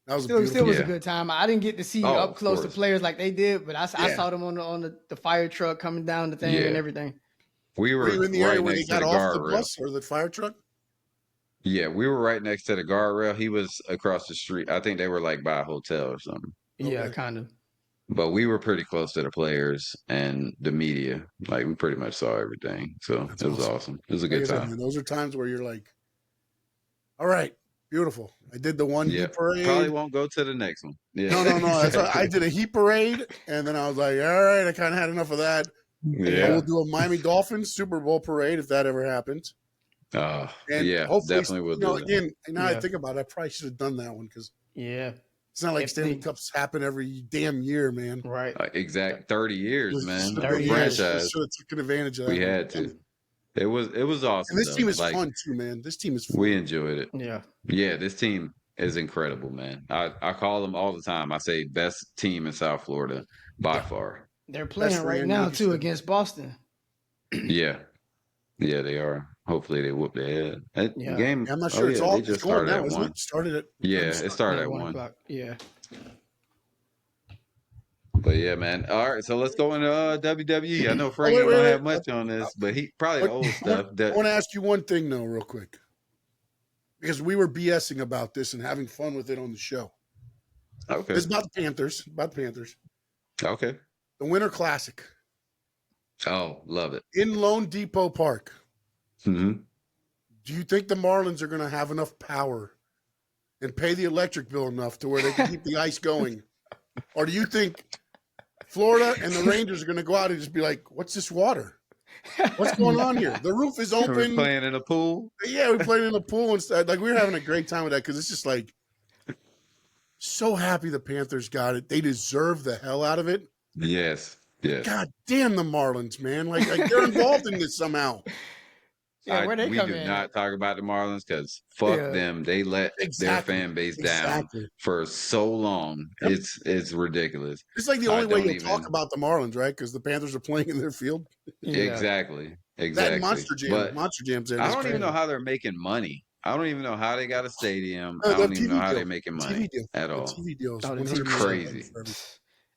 That was a Still beautiful. was a Yeah. good time. I didn't get to see Oh, up of close to course. players like they did, but I Yeah. saw them on the fire truck coming down the thing and Yeah. everything. We Were you were in the area right where they next to got the off the guardrail. bus or the fire truck? Yeah, we were right next to the guardrail. He was across the street. I think they were like by a hotel or something. Yeah, Okay. kind of. But we were pretty close to the players and the media. Like we pretty much saw everything. So That's it was awesome. awesome. It was a Like I good said, time. man, those are times where you're like, all right, beautiful. I did the one Yeah. heat parade. Probably won't go to the next one. Yeah. No. That's why I Exactly. did a heat parade, and then I was like, all right, I kind of had enough of that. Yeah. We'll do a Miami Dolphins Super Bowl parade if that ever happens. And Yeah, hopefully, definitely will do that. again, now I Yeah. think about it, I probably should have done that one because Yeah. it's not like If Stanley they- Cups happen every damn year, man. Right. Exact 30 years, man. Of 30 the years. franchise. Should have taken advantage of that. We one. had to. It was awesome. And this though. team is Like, fun too, man. This team is fun. we enjoyed it. Yeah. Yeah, this team is incredible, man. I call them all the time. I say best team in South Florida by Yeah. far. They're playing for right Randy now Anderson. too against Boston. Yeah. Yeah, they are. Hopefully they whoop their head. That Yeah. game. Yeah, I'm not sure. Oh, it's yeah, all they just it's going started now, at isn't 1. it? Started at Yeah, it started at 1 1. o'clock. Yeah. But yeah, man. All right, so let's go into WWE. I know Frank wait, ain't wait, gonna wait. have much on this, but he probably the But old stuff. I want to ask you one thing though, real quick, because we were BSing about this and having fun with it on the show. Okay. It's about the Panthers. Okay. The Winter Classic Oh, love it. in Lone Depot Park. Hmm. Do you think the Marlins are going to have enough power and pay the electric bill enough to where they can keep the ice going? Or do you think Florida and the Rangers are going to go out and just be like, what's this water? What's going on here? The roof is We're open. playing in a pool. Yeah, we played in the pool and stuff. Like, we were having a great time with that because it's just like, so happy the Panthers got it. They deserve the hell out of it. Yes. Yes. God damn the Marlins, man. Like they're involved in this somehow. Yeah, where they we come do in. not talk about the Marlins because fuck Yeah. them. They let Exactly. their fan base down Exactly. for so long. Yep. It's ridiculous. It's like the I only way don't you'll talk even- about the Marlins, right? Because the Panthers are playing in their field. Yeah. Exactly. That Exactly. and Monster Jam. But Monster Jam's there. I That's don't even crazy. know how they're making money. I don't even know how they got a stadium. No, I don't the even know TV how deal. they're making The money TV deal. at The all. TV deals. Oh, the 100% TV. Crazy. for everything.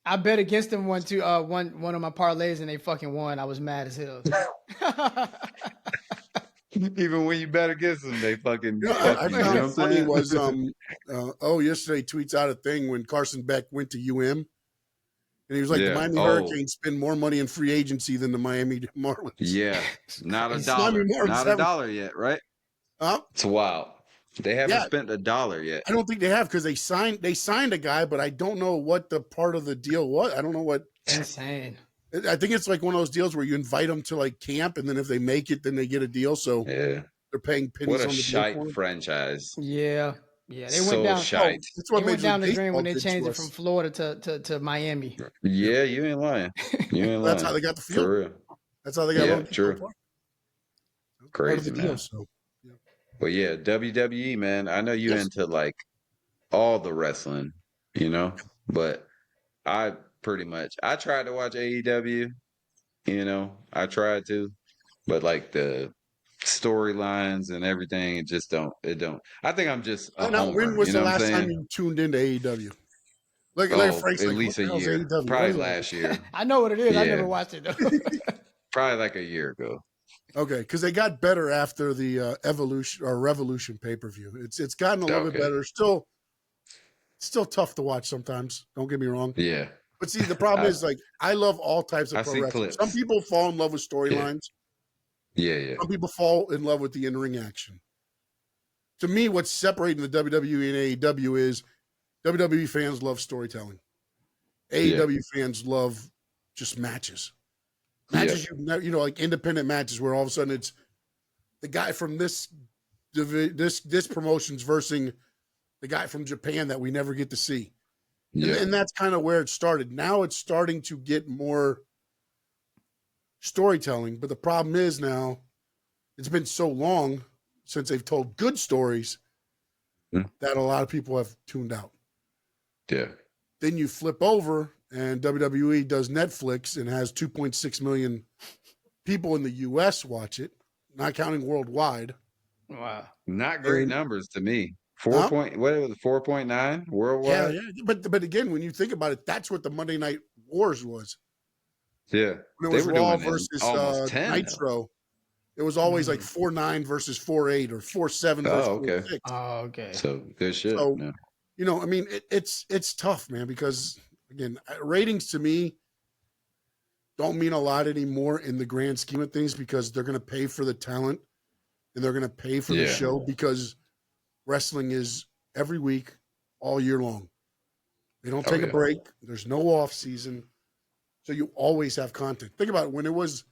I bet against them one of my parlays and they fucking won. I was mad as hell. Even when you bet against them, they fucking You know, fuck I you. found You know it what I'm funny saying? was yesterday tweets out a thing when Carson Beck went to UM, and he was like, Yeah. the Miami Oh. Hurricanes spend more money in free agency than the Miami Marlins. Yeah, not a It's dollar, Miami Marlins not a haven't- dollar yet, right? Huh? It's wild. They haven't Yeah. spent a dollar yet. I don't think they have because they signed a guy, but I don't know what the part of the deal was. I don't know what. Insane. I think it's like one of those deals where you invite them to like camp, and then if they make it, then they get a deal. So Yeah, they're paying pennies what a on the deal shite for 'em. franchise. Yeah. Yeah. They So went down. shite. That's They what went Major down League the drain when they Baseball did changed to it from us. Florida to Miami. Yeah, you ain't lying. You ain't lying. That's how they got the field. For real. That's how they got Yeah, Lone Depot true. Park. Part of Crazy, the deal, man. so. But yeah, WWE, man. I know you Yes. into like all the wrestling, you know, but I tried to watch AEW, you know, I tried to, but like the storylines and everything, it don't. I think I'm just a Now, homer. when was You the know what I'm last time saying? you tuned into AEW? Look Oh, at Frank's at like, least what a the hell's year. AEW? Probably What is it? last year. I know what it is. I Yeah. never watched it though. Probably like a year ago. Okay, because they got better after the Evolution or Revolution pay per view. It's gotten a little bit Okay. better. Still tough to watch sometimes. Don't get me wrong. Yeah. But see, the problem is like I love all types of I pro see wrestling. clips. Some people fall in love with storylines. Yeah. Some people fall in love with the in-ring action. To me, what's separating the WWE and AEW is WWE fans love storytelling. AEW fans love just matches. Matches, like independent matches where all of a sudden it's the guy from this promotion's versing the guy from Japan that we never get to see. Yeah. And that's kind of where it started. Now it's starting to get more storytelling, but the problem is now it's been so long since they've told good stories that a lot of people have tuned out. Yeah. Then you flip over and WWE does Netflix and has 2.6 million people in the US watch it, not counting worldwide. Wow. Not great numbers to me. Huh? What was it, 4.9 worldwide? Yeah. But again, when you think about it, that's what the Monday Night Wars was. Yeah. When it They was were Raw doing versus almost 10. Though. Nitro, it was always like 4-9 versus 4-8 or 4-7 versus 4-6. Oh, okay. So good shit. So, yeah. you know, I mean, it's tough, man, because again, ratings to me don't mean a lot anymore in the grand scheme of things because they're going to pay for the talent and they're going to pay for the show because wrestling is every week, all year long. They don't take a break. There's no off season. So you always have content. Think about it. When it was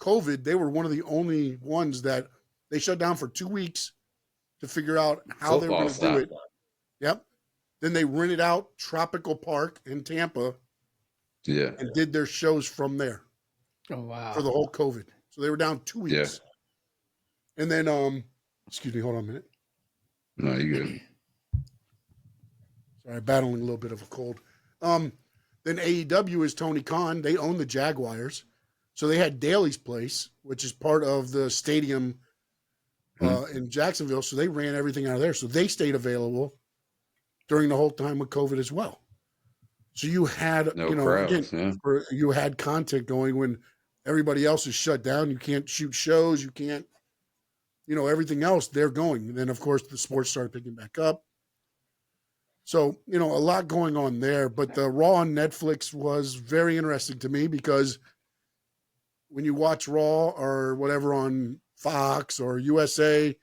COVID, they were one of the only ones that they shut down for 2 weeks to figure out how they were going to do it. Yep. Then they rented out Tropical Park in Tampa. Yeah. And did their shows from there. Oh, wow. For the whole COVID. So they were down 2 weeks. Yeah. And then, excuse me, hold on a minute. No, you good. Sorry, battling a little bit of a cold. Then AEW is Tony Khan. They own the Jaguars. So they had Daly's Place, which is part of the stadium in Jacksonville. So they ran everything out of there. So they stayed available during the whole time with COVID as well. So you had, you had content going when everybody else is shut down. You can't shoot shows. You can't, everything else, they're going. And then, of course, the sports started picking back up. So, a lot going on there. But the Raw on Netflix was very interesting to me because when you watch Raw or whatever on Fox or USA,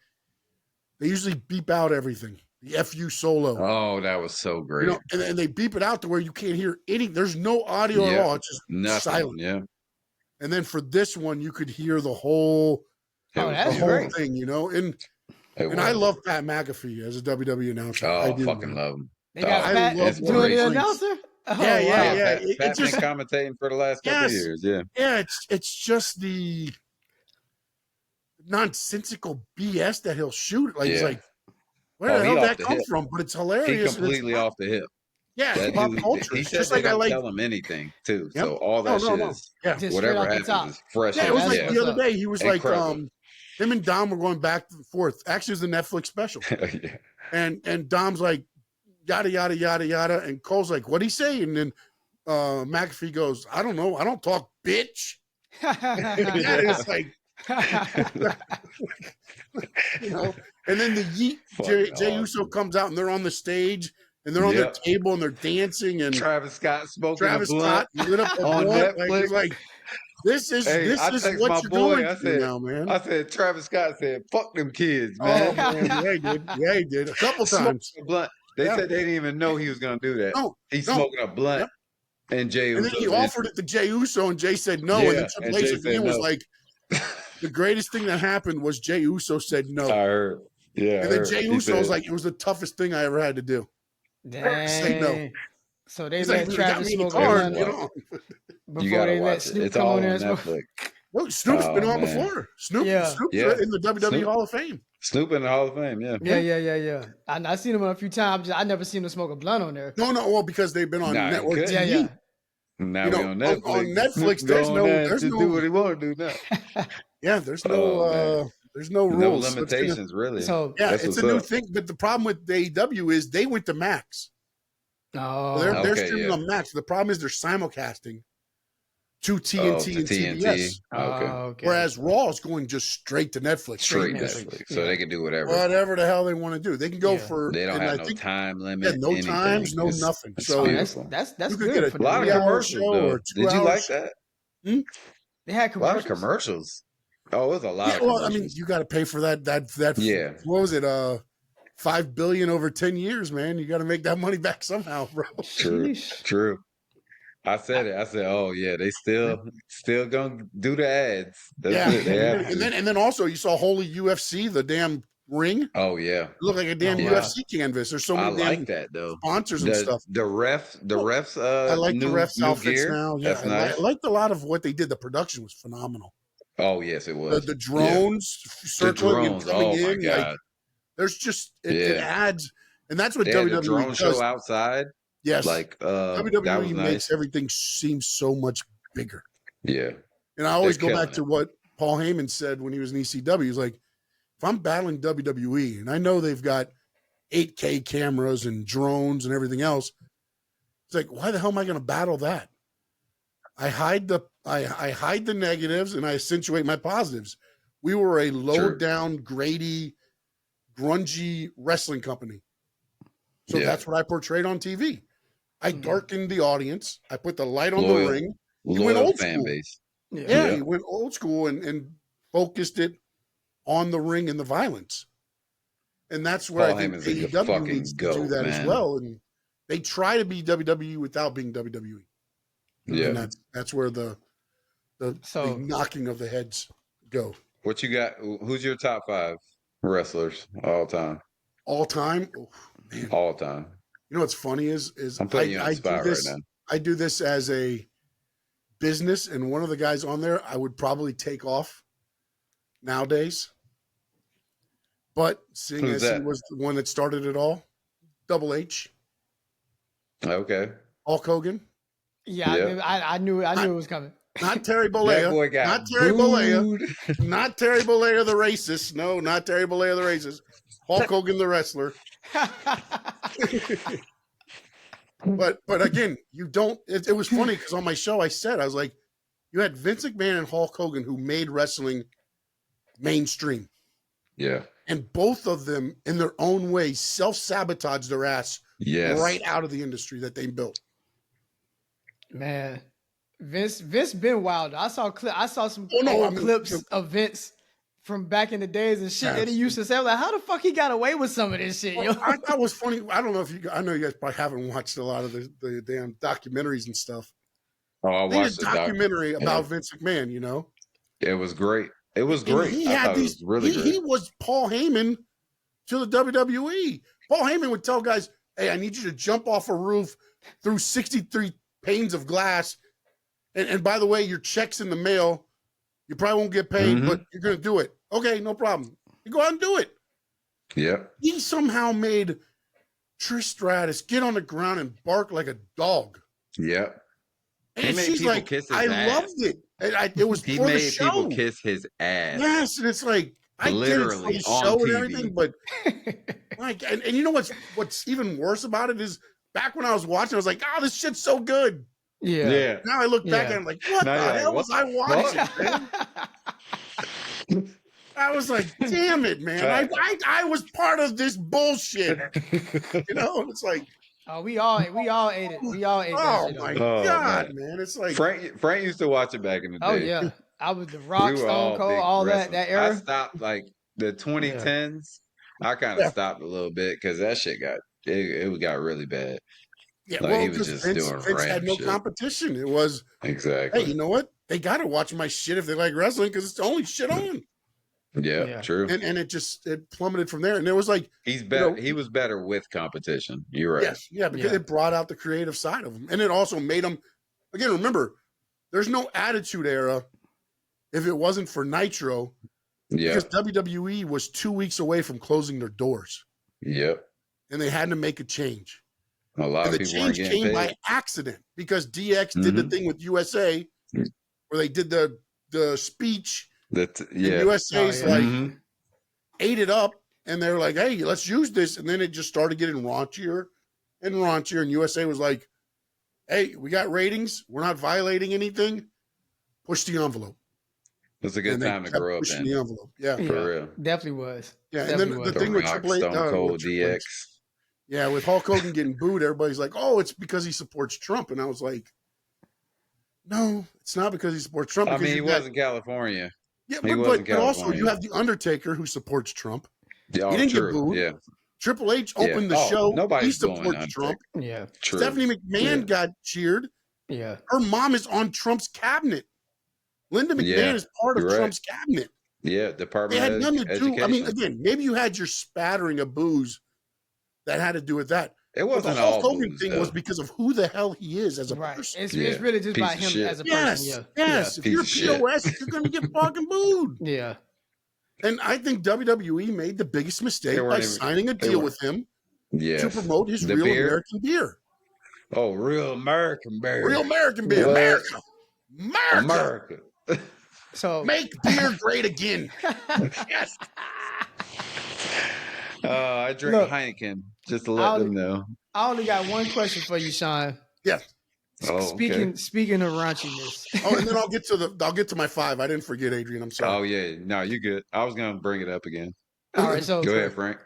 they usually beep out everything. The FU solo. Oh, that was so great. And they beep it out to where you can't hear any. There's no audio at all. It's just silent. Yeah. And then for this one, you could hear the whole, that's whole great. thing, And I love Pat McAfee as a WWE announcer. Oh, I fucking love him. They got Pat doing the announcer? Oh, yeah. Pat's been commentating for the last couple of years. Yeah. Yeah, it's just the nonsensical BS that he'll shoot. It's like, where the hell did that come from? But it's hilarious. He completely off the hip. Yeah, it's pop culture. He says they don't tell him anything, too. Yep. So all that shit is, whatever happens is fresh. Yeah, it was like the other day. He was incredible. Him and Dom were going back and forth. Actually, it was the Netflix special. And Dom's like, yada, yada, yada, yada. And Cole's like, what'd he say? And then McAfee goes, I don't know. I don't talk, bitch. It's like, And then the Yeet, Jey Uso comes out and they're on the stage and they're on their table and they're dancing. And Travis Scott smoking a blunt Scott lit up a on blunt. Netflix. This is what you're going through now, man. I said, Travis Scott said, fuck them kids, man. Oh, man. Yeah, he did. Yeah, he did. A couple times. They said they didn't even know he was going to do that. No, He's smoking a blunt. Yep. And Jey Uso. And then he offered it to Jey Uso, and Jey said no. And then Triple H again was like, the greatest thing that happened was Jey Uso said no. I heard. Yeah. And then Jey Uso was like, it was the toughest thing I ever had to do. Dang. Say no. So they let Travis smoke a before they let Snoop come on there and smoke. Well, Snoop's been on before. Snoop's in the WWE Hall of Fame. Snoop in the Hall of Fame, yeah. I seen him a few times. I never seen him smoke a blunt on there. No, well, because they've been on network TV. Yeah. Now we're on Netflix. On Netflix, there's no do what he want to do now. Yeah, there's no rules. No limitations, really. So it's a new thing. But the problem with the AEW is they went to Max. Oh, so they're streaming on Max. The problem is they're simulcasting to TNT and TBS. Okay. Whereas Raw is going just straight to Netflix. Straight Netflix. So they can do whatever the hell they want to do. They can go for. They don't have no time limit. Yeah, no times, no nothing. So that's you good. Get a lot of commercials. Did you like that? They had commercials. A lot of commercials. Oh, it was a lot. Of well, I mean, you got to pay for that. Yeah. What was it? $5 billion over 10 years, man. You got to make that money back somehow, bro. True. I said it. I said, "Oh yeah, they still gonna do the ads." That's it. And then also you saw Holy UFC, the damn ring. Oh yeah, it looked like a damn UFC canvas. There's so many like that though. Sponsors and stuff. The refs. I like the refs outfits gear. now. Yeah, I liked a lot of what they did. The production was phenomenal. Oh yes, it was. The Yeah, drones the circling and drones. coming Oh my in, like god. there's just it Yeah, adds, and that's what they had the WWE drone show does. outside. Yes, Like that was WWE makes nice. everything seem so much bigger. Yeah, And I they're always go back killing to it. what Paul Heyman said when he was in ECW. He's like, if I'm battling WWE and I know they've got 8K cameras and drones and everything else, it's like, why the hell am I going to battle that? I hide the negatives and I accentuate my positives. We were a low True. down, grady, grungy wrestling company. So Yeah, that's what I portrayed on TV. I darkened the audience. I put the light on the loyal, ring. You went loyal old fan school. base. Yeah, Yeah, you went old school and focused it on the ring and the violence. And that's where I Paul think Heyman's a AEW needs fucking to do goat, that as man. well. And they try to be WWE without being WWE. Yeah. And that's where the So knocking of the heads go. What you got? Who's your top 5 wrestlers all time? All time. Oh, man. All time. You know what's funny is I'm putting you on the I do spot right now. this. I do this as a business, and one of the guys on there I would probably take off nowadays. But seeing Who's as he that? was the one that started it all, Double H, Okay. Hulk Hogan, yeah, Yeah. I knew it was coming. not Terry That Bollea, boy got not Terry Bollea, booed. not Terry Bollea the racist. No, not Terry Bollea the racist. Hulk Hogan the wrestler. But again, you don't. It was funny because on my show I was like, you had Vince McMahon and Hulk Hogan who made wrestling mainstream, Yeah. and both of them in their own way self-sabotaged their ass Yes. right out of the industry that they built. Man, Vince been wild. I saw some Oh, no, old I mean, clips of Vince from back in the days and shit that he used to say. I'm like, how the fuck he got away with some of this shit, yo? I thought it was funny. I don't know if I know you guys probably haven't watched a lot of the damn documentaries and stuff. Oh, I They did watched a the doc. documentary about Yeah. Vince McMahon, you know. It was great. It was And great. he I had thought it was really he great. was Paul Heyman to the WWE. Paul Heyman would tell guys, hey, I need you to jump off a roof through 63 panes of glass. And by the way, your check's in the mail. You probably won't get paid, Mhm. but you're going to do it. Okay, no problem. You go out and do it. Yep. He somehow made Trish Stratus get on the ground and bark like a dog. Yep. He And made she's people like, kiss his I ass. loved it. It was He for the made people show. kiss his ass. Yes, and it's like, I get it for Literally the on show and TV. everything, but like, and you know what's even worse about it is back when I was watching, I was like, oh, this shit's so good. Yeah. Now I look back Yeah. and I'm like, what Now the you're like, hell what was I watching, man? I was like, damn it, man. I was part of this bullshit. You know, it's like, Oh, we all ate it. We all ate that oh shit. my Up. Oh, God, man. It's like, Frank used to watch it back in the day. Oh yeah, I was the We Rock, were Stone all Cold, big all wrestlers. that I era. stopped like the 2010s. I kind of Yeah. stopped a little bit because that shit it got really bad. yeah, Like well, he was because just Vince doing had random no shit. competition. It was, hey, Exactly. you know what? They got to watch my shit if they like wrestling because it's the only shit on. Yeah, Yeah. true. And it plummeted from there. And it was like, He's better. know, He was better with competition. You're right. yes, yeah, because Yeah. it brought out the creative side of him. And it also made him, again, remember, there's no Attitude Era if it wasn't for Nitro, Yeah. because WWE was 2 weeks away from closing their doors Yep. and they had to make a change. A lot And of the people weren't change getting came paid. by accident because DX did the Mhm. thing with USA where they did the speech and Yeah. USA's Oh, yeah. like Mhm. ate it up and they're like, hey, let's use this. And then it just started getting raunchier and raunchier. And USA was like, hey, we got ratings. We're not violating anything. Push the envelope. It's a good And they time to kept grow up pushing in. the envelope. Yeah. For Yeah, real. definitely was. Yeah. And Definitely then was. the thing The with Rock, Triple H, Stone Cold, with Triple H, DX. yeah, with Hulk Hogan getting booed, everybody's like, oh, it's because he supports Trump. And I was like, no, it's not because he supports Trump. I Because mean, he you got, was in California. yeah, He was in but also you California. have The Undertaker who supports Trump. Yeah, He oh, didn't get true. booed. Yeah. Triple H Yeah. opened the Oh, show. He nobody's booing supports Undertaker. Trump. Yeah. True. Stephanie McMahon Yeah. got cheered. Yeah. Her mom is on Trump's cabinet. Linda McMahon Yeah, is part of you're right. Trump's cabinet. Yeah. They Department had of nothing to do. I mean, Education. again, maybe you had your spattering of booze that had to do with that. It But the wasn't Hulk all Hogan booze, thing though. was because of who the hell he is as a Right. person. It's Yeah. really just Piece about of him shit. as a person. Yes, Yeah. yes. If piece you're of shit. POS, you're gonna get fucking booed. Yeah. And I think WWE made the biggest mistake They by weren't even. signing a They deal weren't. with him to Yes. promote his The real beer. American beer. Oh, real American beer. Real American beer. What? America. America. America. So Make beer great again. Yes. I drink Look, Heineken just to I let them only, know. I only got one question for you, Sean. Yes. Oh, okay. Speaking of raunchiness. Oh, and then I'll get to my 5. I didn't forget, Adrian. I'm sorry. Oh yeah. No, you good. I was gonna bring it up again. All right, so Go ahead, Frank.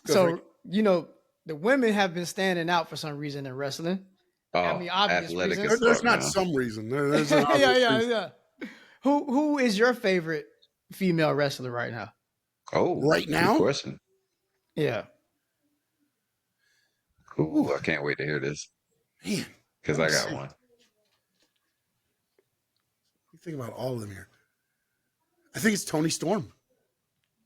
so you know the women have been standing out for some reason in wrestling. Oh, I mean, obvious athletic reasons. as There's fuck not now. some reason. There's an yeah, obvious yeah, reason. yeah. Who is your favorite female wrestler right now? Oh, Right good now? question. Yeah. Ooh, I can't wait to hear this Man, because let I me got see. one. Think about all of them here. I think it's Tony Storm.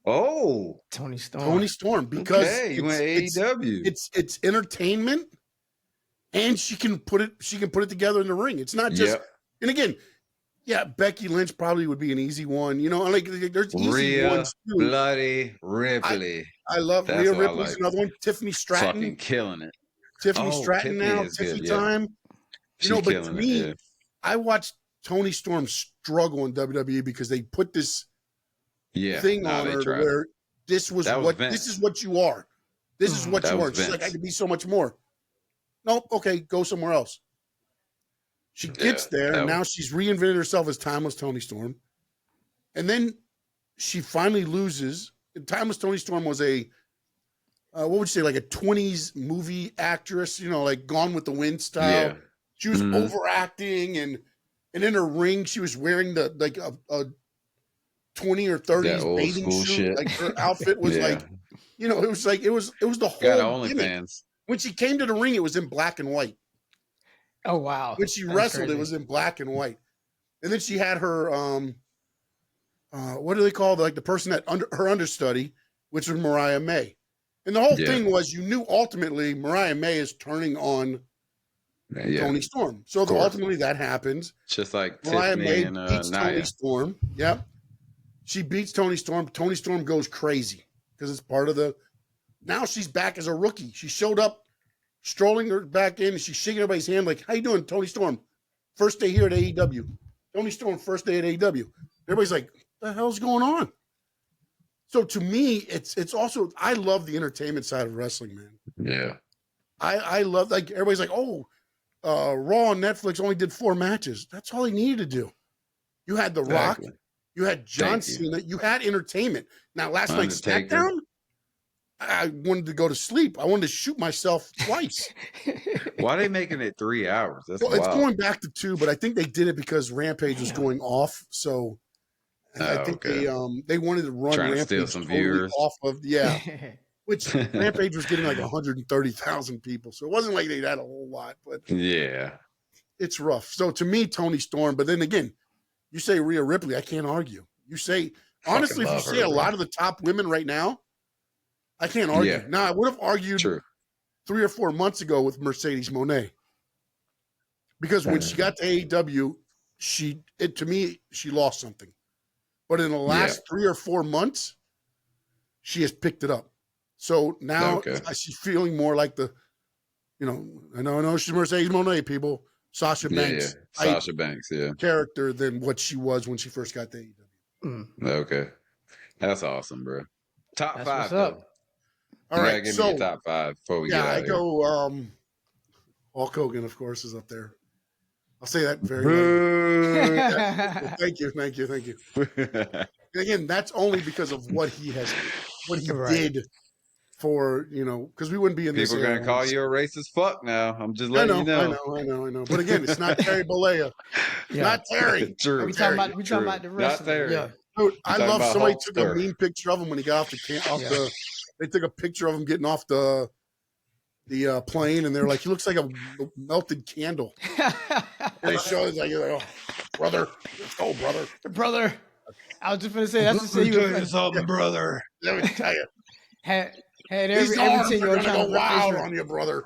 Oh, Tony Storm. Tony Storm, because okay. You went AEW. it's entertainment, and she can put it together in the ring. It's not just Yep. and again, yeah, Becky Lynch probably would be an easy one. You know, like there's easy Rhea ones too. Bloody Ripley. I love That's Rhea what I Ripley's like. another one. Tiffany Stratton. Fucking killing it. Tiffany Oh, Stratton Tiffany now. is Tiffany good, yeah. time. She's But to killing it. me, Yeah. I watched Tony Storm struggle in WWE because they put this Yeah. thing Nah, on they her to tried. where this That was Vince. is what you are. This is what That you was are. She's like, I Vince. could be so much more. Nope, okay, go somewhere else. She gets Yeah, there, that and was- now she's reinvented herself as Timeless Tony Storm. And then she finally loses. And Timeless Tony Storm was a what would you say, like a 20s movie actress, you know, like Gone with the Wind style. Yeah. She was Mhm. overacting, and in her ring, she was wearing a 20 or 30s That old bathing school suit. shit. Like her outfit was Yeah. like, you know, it was the Got whole gimmick. OnlyFans. When she came to the ring, it was in black and white. Oh wow. When she That's wrestled, crazy. it was in black and white. And then she had her what do they call the person that her understudy, which was Mariah May. And the whole Yeah. thing was, you knew ultimately Mariah May is turning on Yeah. Tony Storm. So course. ultimately that happens. Just like Mariah Tiffany May and beats Tony Nia. Storm. Yep. She beats Tony Storm. Tony Storm goes crazy because it's part of the. Now she's back as a rookie. She showed up, strolling her back in, and she's shaking everybody's hand like, "How you doing, Tony Storm? First day here at AEW. Tony Storm, first day at AEW." Everybody's like, "What the hell's going on?" So to me, it's also, I love the entertainment side of wrestling, man. Yeah. I love, like, everybody's like, "Oh, Raw on Netflix only did 4 matches." That's all he needed to do. You had The Rock, Exactly. you had John Thank you. Cena, you had entertainment. Now, last night's Undertaker. SmackDown, I wanted to go to sleep. I wanted to shoot myself twice. Why are they making it 3 hours? That's Well, it's wild. going back to 2, but I think they did it because Rampage was going off. So I Oh, think okay. they wanted to run Trying to Rampage steal some totally viewers. off of which Rampage was getting like 130,000 people. So it wasn't like they had a whole lot, but Yeah. it's rough. So to me, Tony Storm, but then again, you say Rhea Ripley, I can't argue. You say, honestly, if you love say her, a bro. lot of the top women right now, I can't argue. Yeah. Now, I would have argued True. 3 or 4 months ago with Mercedes Moné. Because when she got to AEW, to me, she lost something. But in the last 3 or 4 months, she has picked it up. So now Okay. she's feeling more like I know she's Mercedes Moné, people. Sasha Yeah, Banks yeah. type Sasha Banks, yeah. character than what she was when she first got to AEW. Mm, Okay. That's awesome, bro. Top that's 5, what's though. up. All You right, gotta give me so your top 5 before we yeah, get out I of here. go Hulk Hogan, of course, is up there. I'll say that very lightly. Boo. Thank you. And again, that's only because of what he Right. did for, because we wouldn't be in this. People are gonna call you a racist fuck now. I'm just letting you know. I know. But again, it's not Terry Bollea. Yeah. Not Terry. True. We Terry. talking about the Not wrestling. there. Yeah. Dude, I talking love about somebody Hulk took Sir. a mean picture of him when he got they took a picture of him getting off the plane, and they're like, he looks like a melted candle. And they show it like, oh, brother, let's go, brother. Brother, I was just gonna say that's to say you something, brother. Let me tell you. Had These every arms are 10-year-old gonna trying go to rip wild his on you, brother.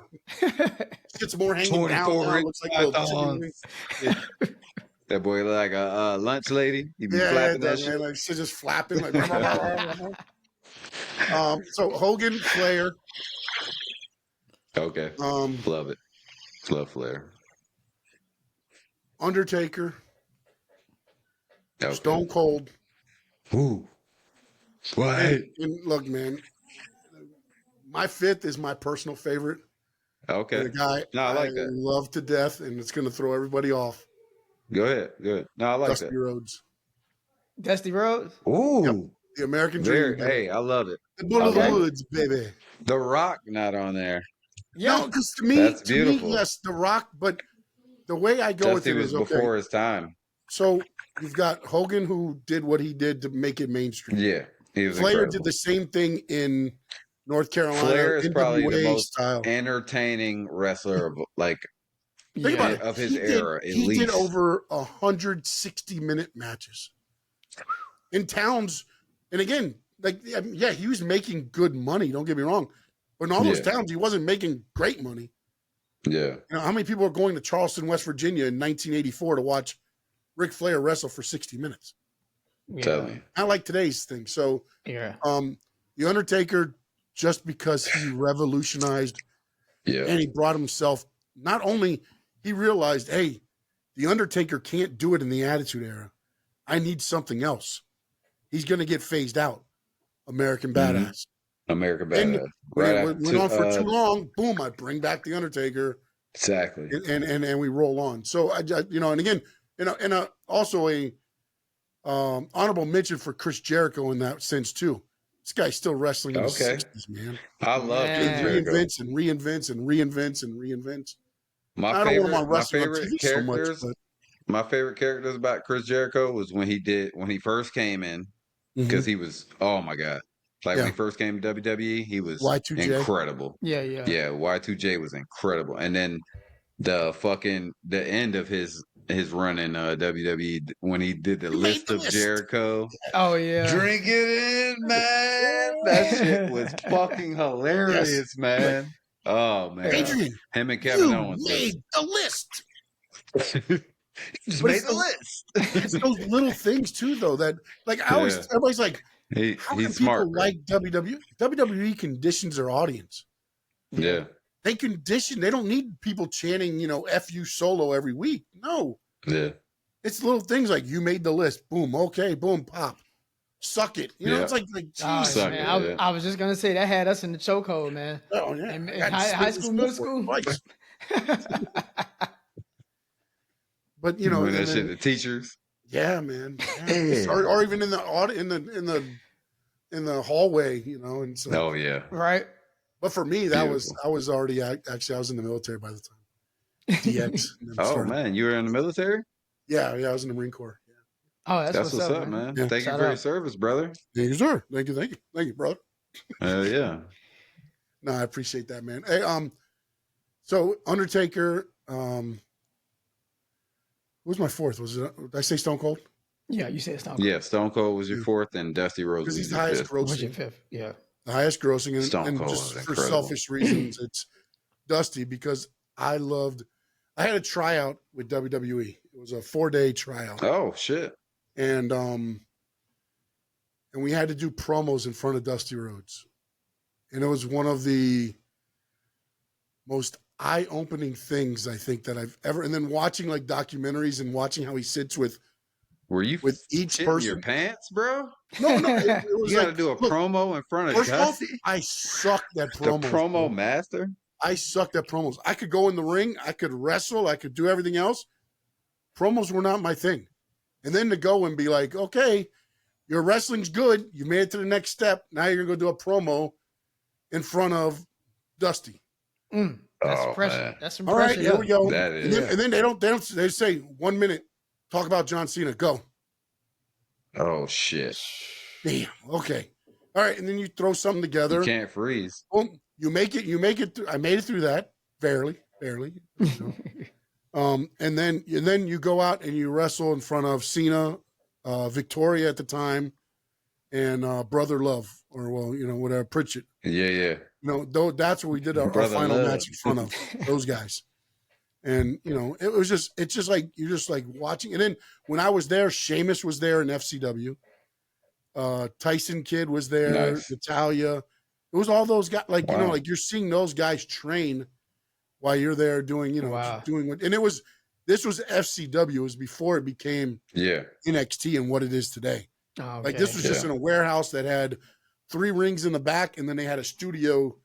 Shit's more hanging down 24 now. inch Looks like a little chicken pythons. wing. Yeah. That boy look like a lunch lady. He be Yeah, flapping it that does, shit. man. Like shit just flapping like. So Hogan, Flair, Okay. um, Love it. Love Flair. Undertaker, Okay. Stone Cold. Ooh. What? And look, man, my fifth is my personal favorite. Okay. And a guy No, I I like that. love to death, and it's going to throw everybody off. Go ahead. Good. No, I like Dusty that. Rhodes. Dusty Rhodes. Yep. Ooh. The American Very. Dream, baby. Hey, I love it. The Bull I of the love it. Woods, baby. The Rock not on there. Yeah. No, because That's to me, beautiful. yes, The Rock. But the way I go with Dusty it was is okay. before his time. So you've got Hogan, who did what he did to make it mainstream. Yeah. He was Flair incredible. did the same thing in North Carolina. Flair is probably the NWA most style. entertaining wrestler of like Think about it. of his He era. He did over 160-minute matches in towns, and again, like yeah, he was making good money. Don't get me wrong, but in all those towns, he wasn't making great money. Yeah. You know, how many people are going to Charleston, West Virginia in 1984 to watch Ric Flair wrestle for 60 minutes? Tell me. Not like today's thing. So, Yeah. The Undertaker, just because he revolutionized and he brought himself, not only he realized, hey, the Undertaker can't do it in the Attitude Era. I need something else. He's going to get phased out. American Badass. American And Badass. when it went on for too long, boom, I bring back the Undertaker. Exactly. And we roll on. So I and again, also a honorable mention for Chris Jericho in that sense too. This guy's still wrestling in the 60s, man. I love He Chris Jericho. reinvents and reinvents and reinvents and reinvents. My I don't want him on wrestling on favorite TV so much, characters. but My favorite characters about Chris Jericho was when he first came in, because he was, oh my God. Like when he first came to WWE, he was Y2J. incredible. Yeah. Yeah, Y2J was incredible. And then the end of his run in WWE when he did the list of Jericho. Oh yeah. Drink it in, man. That shit was fucking hilarious, man. Oh man. Adrian, Him and Kevin you Owens. made the list. Just But made it's the list. It's those little things too, though, that like everybody's like, how can He's smart, people like WWE? WWE conditions their audience. Yeah. They condition. They don't need people chanting, "F you Solo" every week. No, Yeah. it's little things like you made the list. Boom. Okay. Boom. Pop. Suck it. It's like Oh, geez. man. I was just gonna say that had us in the chokehold, man. Oh yeah. In high school, middle school. But that shit, the teachers. Yeah, man. Yeah. Or even in the hallway, and so. Oh yeah. Right. But for me, I was already actually I was in the military by the time. DX. Oh man, you were in the military? Yeah, I was in the Marine Corps. Yeah. Oh, that's what's up, man. Yeah. Thank you for your service, brother. Thank you, sir. Thank you, brother. Yeah. No, I appreciate that, man. Hey, so Undertaker, who was my fourth? Did I say Stone Cold? Yeah, you said Stone Cold. Yeah, Stone Cold was your fourth, and Dusty Rhodes Because was he's the your highest fifth. grossing. your fifth? Yeah. The highest grossing, Stone and Cold just was for incredible. selfish reasons, it's Dusty because I had a tryout with WWE. It was a 4-day tryout. Oh shit. And we had to do promos in front of Dusty Rhodes. And it was one of the most eye-opening things I think that I've ever, and then watching like documentaries and watching how he sits with each person. Your pants, bro? No, it was you got to do a promo in front of Dusty? I sucked at promos. The promo master? I sucked at promos. I could go in the ring, I could wrestle, I could do everything else. Promos were not my thing. And then to go and be like, okay, your wrestling's good. You made it to the next step. Now you're going to go do a promo in front of Dusty. That's pressure. Man. That's some all pressure. Right, here we go. That is. And then they say 1 minute, talk about John Cena, go. Oh, shit. Damn. Okay. All right. And then you throw something together. You can't freeze. Boom. You make it. I made it through that. Barely. And then you go out and you wrestle in front of Cena, Victoria at the time, and Brother Love, or whatever, Pritchett. Yeah. Though that's what we did our Brother final Love. match in front of those guys. And it's just like you're just like watching. And then when I was there, Sheamus was there in FCW. Tyson Kidd was there, Nice. Natalia. It was all those guys. Like Wow. like you're seeing those guys train while you're there doing Wow. doing what. And this was FCW. It was before it became NXT and what it is today. Oh, okay. Like this was just in a warehouse that had 3 rings in the back, and then they had a studio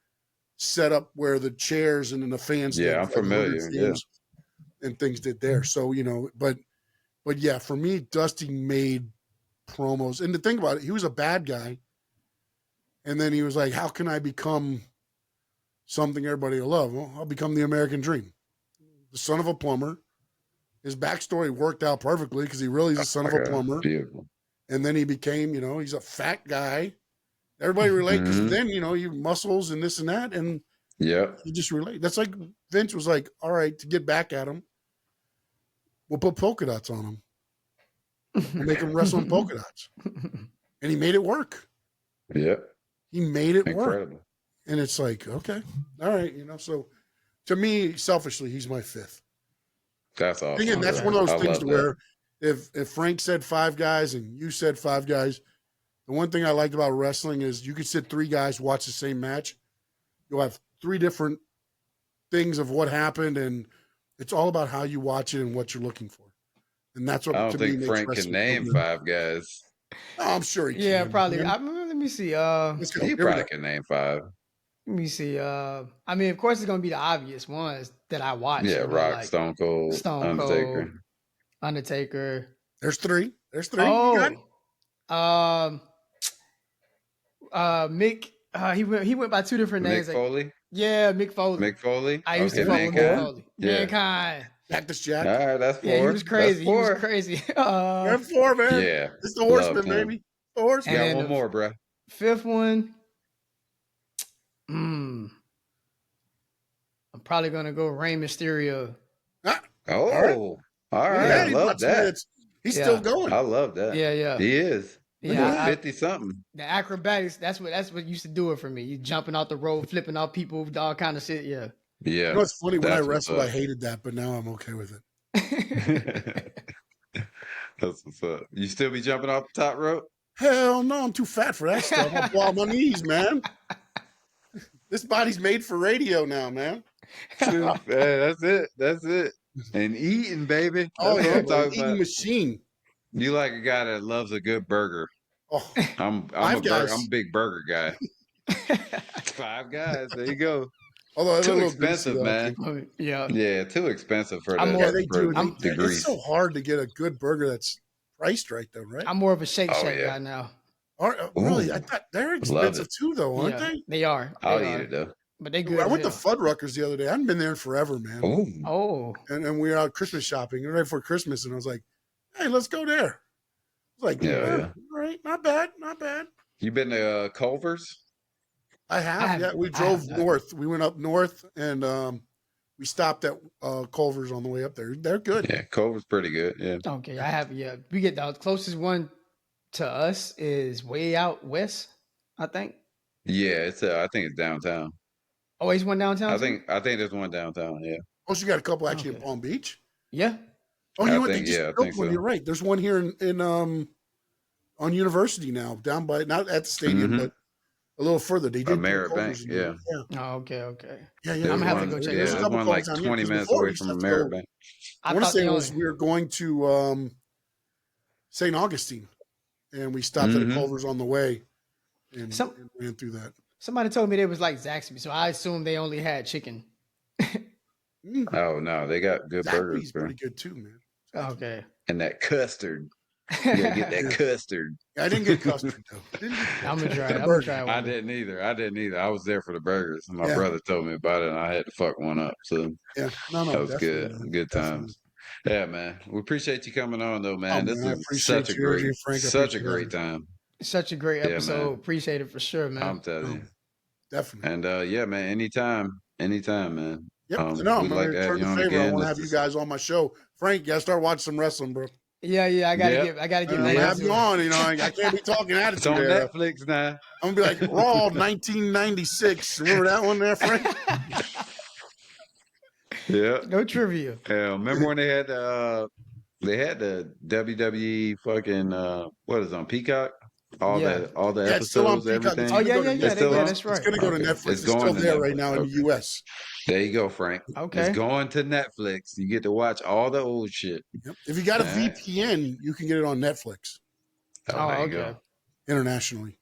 set up where the chairs and then the fans. Yeah, I'm familiar. Yeah, and things did there. So but yeah, for me, Dusty made promos, and to think about it, he was a bad guy, and then he was like, "How can I become something everybody will love?" Well, I'll become the American Dream, the son of a plumber. His backstory worked out perfectly because he really is the son of a plumber. Beautiful. And then he became, he's a fat guy. Everybody relate because then, you muscles and this and that. And you just relate. That's like Vince was like, all right, to get back at him, we'll put polka dots on him. We'll make him wrestle in polka dots. And he made it work. Yep. He made it Incredible. work. And it's like, okay, all right. So to me, selfishly, he's my 5th. That's awesome. Again, that's one of those things to where if Frank said 5 guys and you said 5 guys, the one thing I liked about wrestling is you could sit 3 guys, watch the same match. You'll have 3 different things of what happened, and it's all about how you watch it and what you're looking for. And that's what I don't think Frank can name 5 guys. Oh, I'm sure he can. Yeah, probably. Let me see. He probably can name 5. Let me see. I mean, of course, it's gonna be the obvious ones that I watch. Yeah, Rock, like Stone Cold, Undertaker. There's 3. Oh, Mick. He went by 2 different names. Mick Foley. Yeah, Mick Foley. Mick Foley. I used to follow Mick Foley. Mankind. Cactus Jack. All right, that's 4. Yeah, he was crazy. He was crazy. You're 4, man. Yeah, it's the Horseman, baby. The Horseman. Got one more, bro. 5th one. I'm probably gonna go Rey Mysterio. All right. I love that. He's still going. I love that. Yeah. He is. Yeah, 50 something. The acrobatics. That's what used to do it for me. You jumping out the road, flipping out people, all kind of shit. Yeah. Yeah. It's funny when I wrestled, I hated that, but now I'm okay with it. That's what's up. You still be jumping off the top rope? Hell no, I'm too fat for that stuff. I'll blow out my knees, man. This body's made for radio now, man. That's it. And eating, baby. That's what I'm talking about. Machine. You like a guy that loves a good burger. Oh, I'm a big burger guy. 5 guys. There you go. Although too expensive, man. Yeah, too expensive for the degree. It's so hard to get a good burger that's priced right, though, right? I'm more of a Shake Shack guy now. Really? I thought they're expensive too, though, aren't they? They are. I'll eat it though. But they good. I went to Fuddruckers the other day. I haven't been there in forever, man. Oh. And we were out Christmas shopping right before Christmas, and I was like, "Hey, let's go there." I was like, "Yeah, all right, not bad." You been to Culver's? I have. Yeah, we drove north. We went up north, and we stopped at Culver's on the way up there. They're good. Yeah, Culver's pretty good. Yeah. Okay, I have. Yeah, we get the closest one to us is way out west, I think. Yeah, I think it's downtown. Oh, he's one downtown. I think there's one downtown. Yeah. Oh, so you got a couple actually in Palm Beach. Yeah. Oh, you know what? They just built one. You're right. There's one here in on University now, down by not at the stadium, but a little further. They did Merit Bank. Yeah. Oh, okay. Yeah. I'm gonna have to go check. There's one like 20 minutes away from Merit Bank. I want to say we were going to St. Augustine, and we stopped at Culver's on the way, and ran through that. Somebody told me they was like Zaxby, so I assumed they only had chicken. Oh no, they got good burgers. Zaxby's pretty good too, man. Okay. And that custard. You gotta get that custard. I didn't get custard though. I'm gonna try one. I didn't either. I was there for the burgers. And my brother told me about it, and I had to fuck one up. So yeah, that was good. Man. Good times. Yeah, man. We appreciate you coming on, though, man. This is such a great time. Such a great episode. Appreciate it for sure, man. I'm telling you. Definitely. And yeah, man. Anytime, man. Yep. I'm gonna return the favor. I want to have you guys on my show. Frank, you gotta start watching some wrestling, bro. Yeah, I gotta Yep. get back We have into you it. on. I can't be talking It's attitude on era. Netflix now. I'm gonna be like Raw 1996. Remember that one there, Frank? Yeah. No trivia. Remember when they had the WWE fucking what is it, on Peacock? Yeah. All the Yeah, it's still on episodes, Peacock. It's Oh everything. gonna yeah, go to It's still Netflix. on. that's It's right. gonna go to Okay, Netflix. it's It's still going to there right Netflix. now in the Okay, US. there you go, Frank. It's Okay. going to Netflix. You get to watch all the old shit. Yep. If you got a All right. VPN, you can get it on Netflix Oh, Oh, there you okay. go. internationally.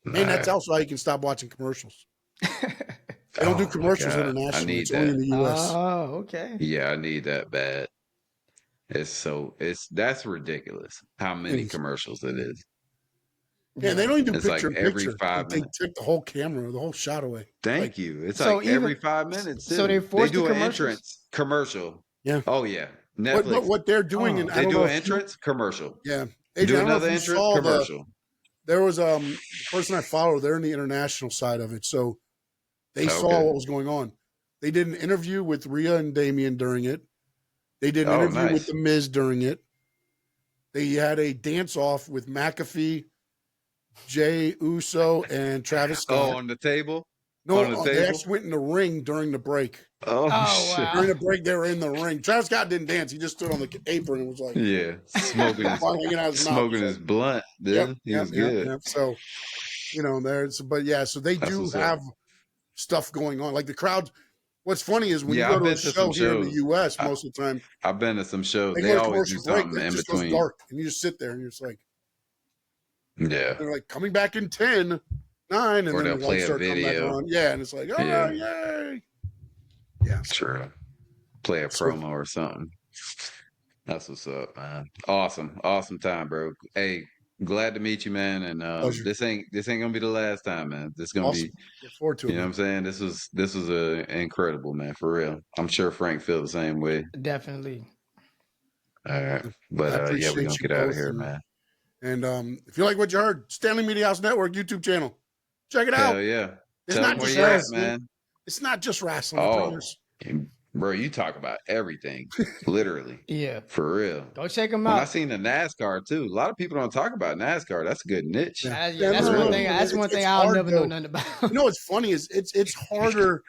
All And that's right. also how you can stop watching commercials. They don't do Oh my commercials God, I internationally. need It's only in that. the US. Oh, okay. Yeah, I need that bad. That's ridiculous. How It many is. commercials it is. Yeah, and they Yeah. don't even do It's like picture in every picture. five They minutes. take the whole camera, the whole shot away. Like, Thank you. It's So like every even 5 minutes so they too. They forced the do an commercials. entrance commercial. yeah. Oh yeah, But Netflix. what they're doing, and Oh. I They don't do know an if you, entrance commercial. yeah, Do Adrian, I don't know another if you entrance saw commercial. there was the person I follow. They're in the international side of it, so they saw Okay. what was going on. They did an interview with Rhea and Damien during it. They did an Oh, interview with nice. The Miz during it. They had a dance off with McAfee, Jay Uso, and Travis Oh, Scott. on the table. No, On the they table. actually went in the ring during the break. Oh Oh shit. During the wow. break, they were in the ring. Travis Scott didn't dance. He just stood on the apron and was like, Yeah, smoking his while hanging out his mouth. smoking He's his like, blunt, yep, dude. He was good. yep. So, there's, but yeah, so they That's do what's up. have stuff going on. Like the crowd, what's funny is when you Yeah, go I've to a been to some show here in the shows. US, I, most of the time, I've been to some shows. they They go to always do commercial break, something it in just goes between. dark, and you just sit there and you're just like, Yeah. they're like coming back in 10, 9, and Or then they'll the lights play a start coming back video. on. Yeah, and it's like, oh, Yeah, yay. Yeah. true. Play a So promo or something. That's what's up, man. Awesome. Awesome time, bro. Hey, glad to meet you, man. And pleasure. this ain't gonna be the last time, man. This is gonna be, Awesome. Look forward to you it, know what man. I'm saying? This was incredible, man, for real. I'm sure Frank feels the same way. Definitely. All right. I But yeah, we're gonna appreciate you get out of both. here, man. And if you like what you heard, Stanley Media House Network YouTube channel, check it out. Hell yeah. It's Tell not them where just you're at, wrestling. man. It's not just wrestling, I Oh, promise. bro, you talk about everything. Literally. Yeah. For real. Go check them When I out. seen the NASCAR too, a lot of people don't talk about NASCAR. That's a good niche. Yeah. Yeah, that's For one real. thing. That's one thing It's I'll hard never know though. nothing about. You know what's funny is it's harder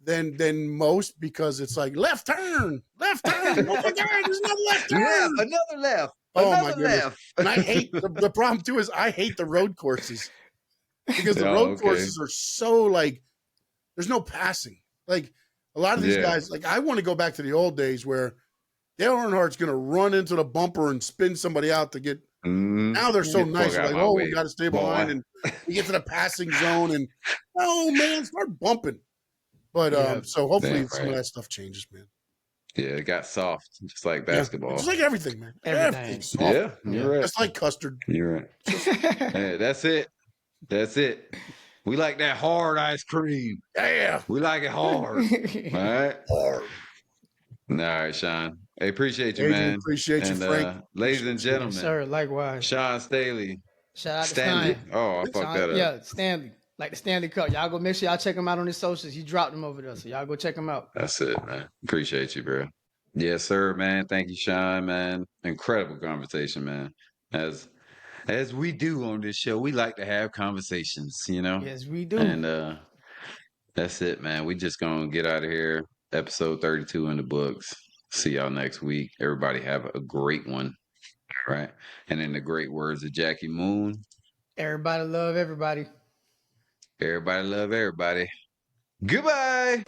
than most because it's like left turn. Oh my god, there's another left turn. Yeah, another left. Oh my Another goodness. left. And I hate the problem too is I hate the road courses because the Oh, road okay. courses are so like there's no passing. Like a lot of these Yeah. guys, like I want to go back to the old days where Dale Earnhardt's going to run into the bumper and spin somebody out to get. Mhm. Now they're so Get the nice. fuck They're out like, my oh, way, we got to stay behind, boy. and we get to the passing zone, and oh man, start bumping. But Yeah. so hopefully Damn some of right. that stuff changes, man. Yeah, it got soft, just like Yeah, basketball. just like everything, man. Everything. Everything's soft, Yeah, you're right. just like custard. You're right. Hey, that's it. That's it. We like that hard ice cream. Yeah, We like it hard. All right. hard. All right, Sean. Hey, appreciate you, Adrian, man. appreciate you, And Frank. ladies and Appreciate you. Yes, gentlemen, sir. Likewise. Sean Staley. Shout out to Stanley. Stein. Oh, I fucked that up. Yeah, Stanley. Like the Stanley Cup. Y'all go make sure y'all check him out on his socials. He dropped them over there. So y'all go check him out. That's it, man. Appreciate you, bro. Yes, sir, man. Thank you, Sean, man. Incredible conversation, man. As we do on this show, we like to have conversations, you know? Yes, we do. And that's it, man. We just gonna get out of here. Episode 32 in the books. See y'all next week. Everybody have a great one. Right. And in the great words of Jackie Moon, Everybody love everybody. everybody love everybody. Goodbye.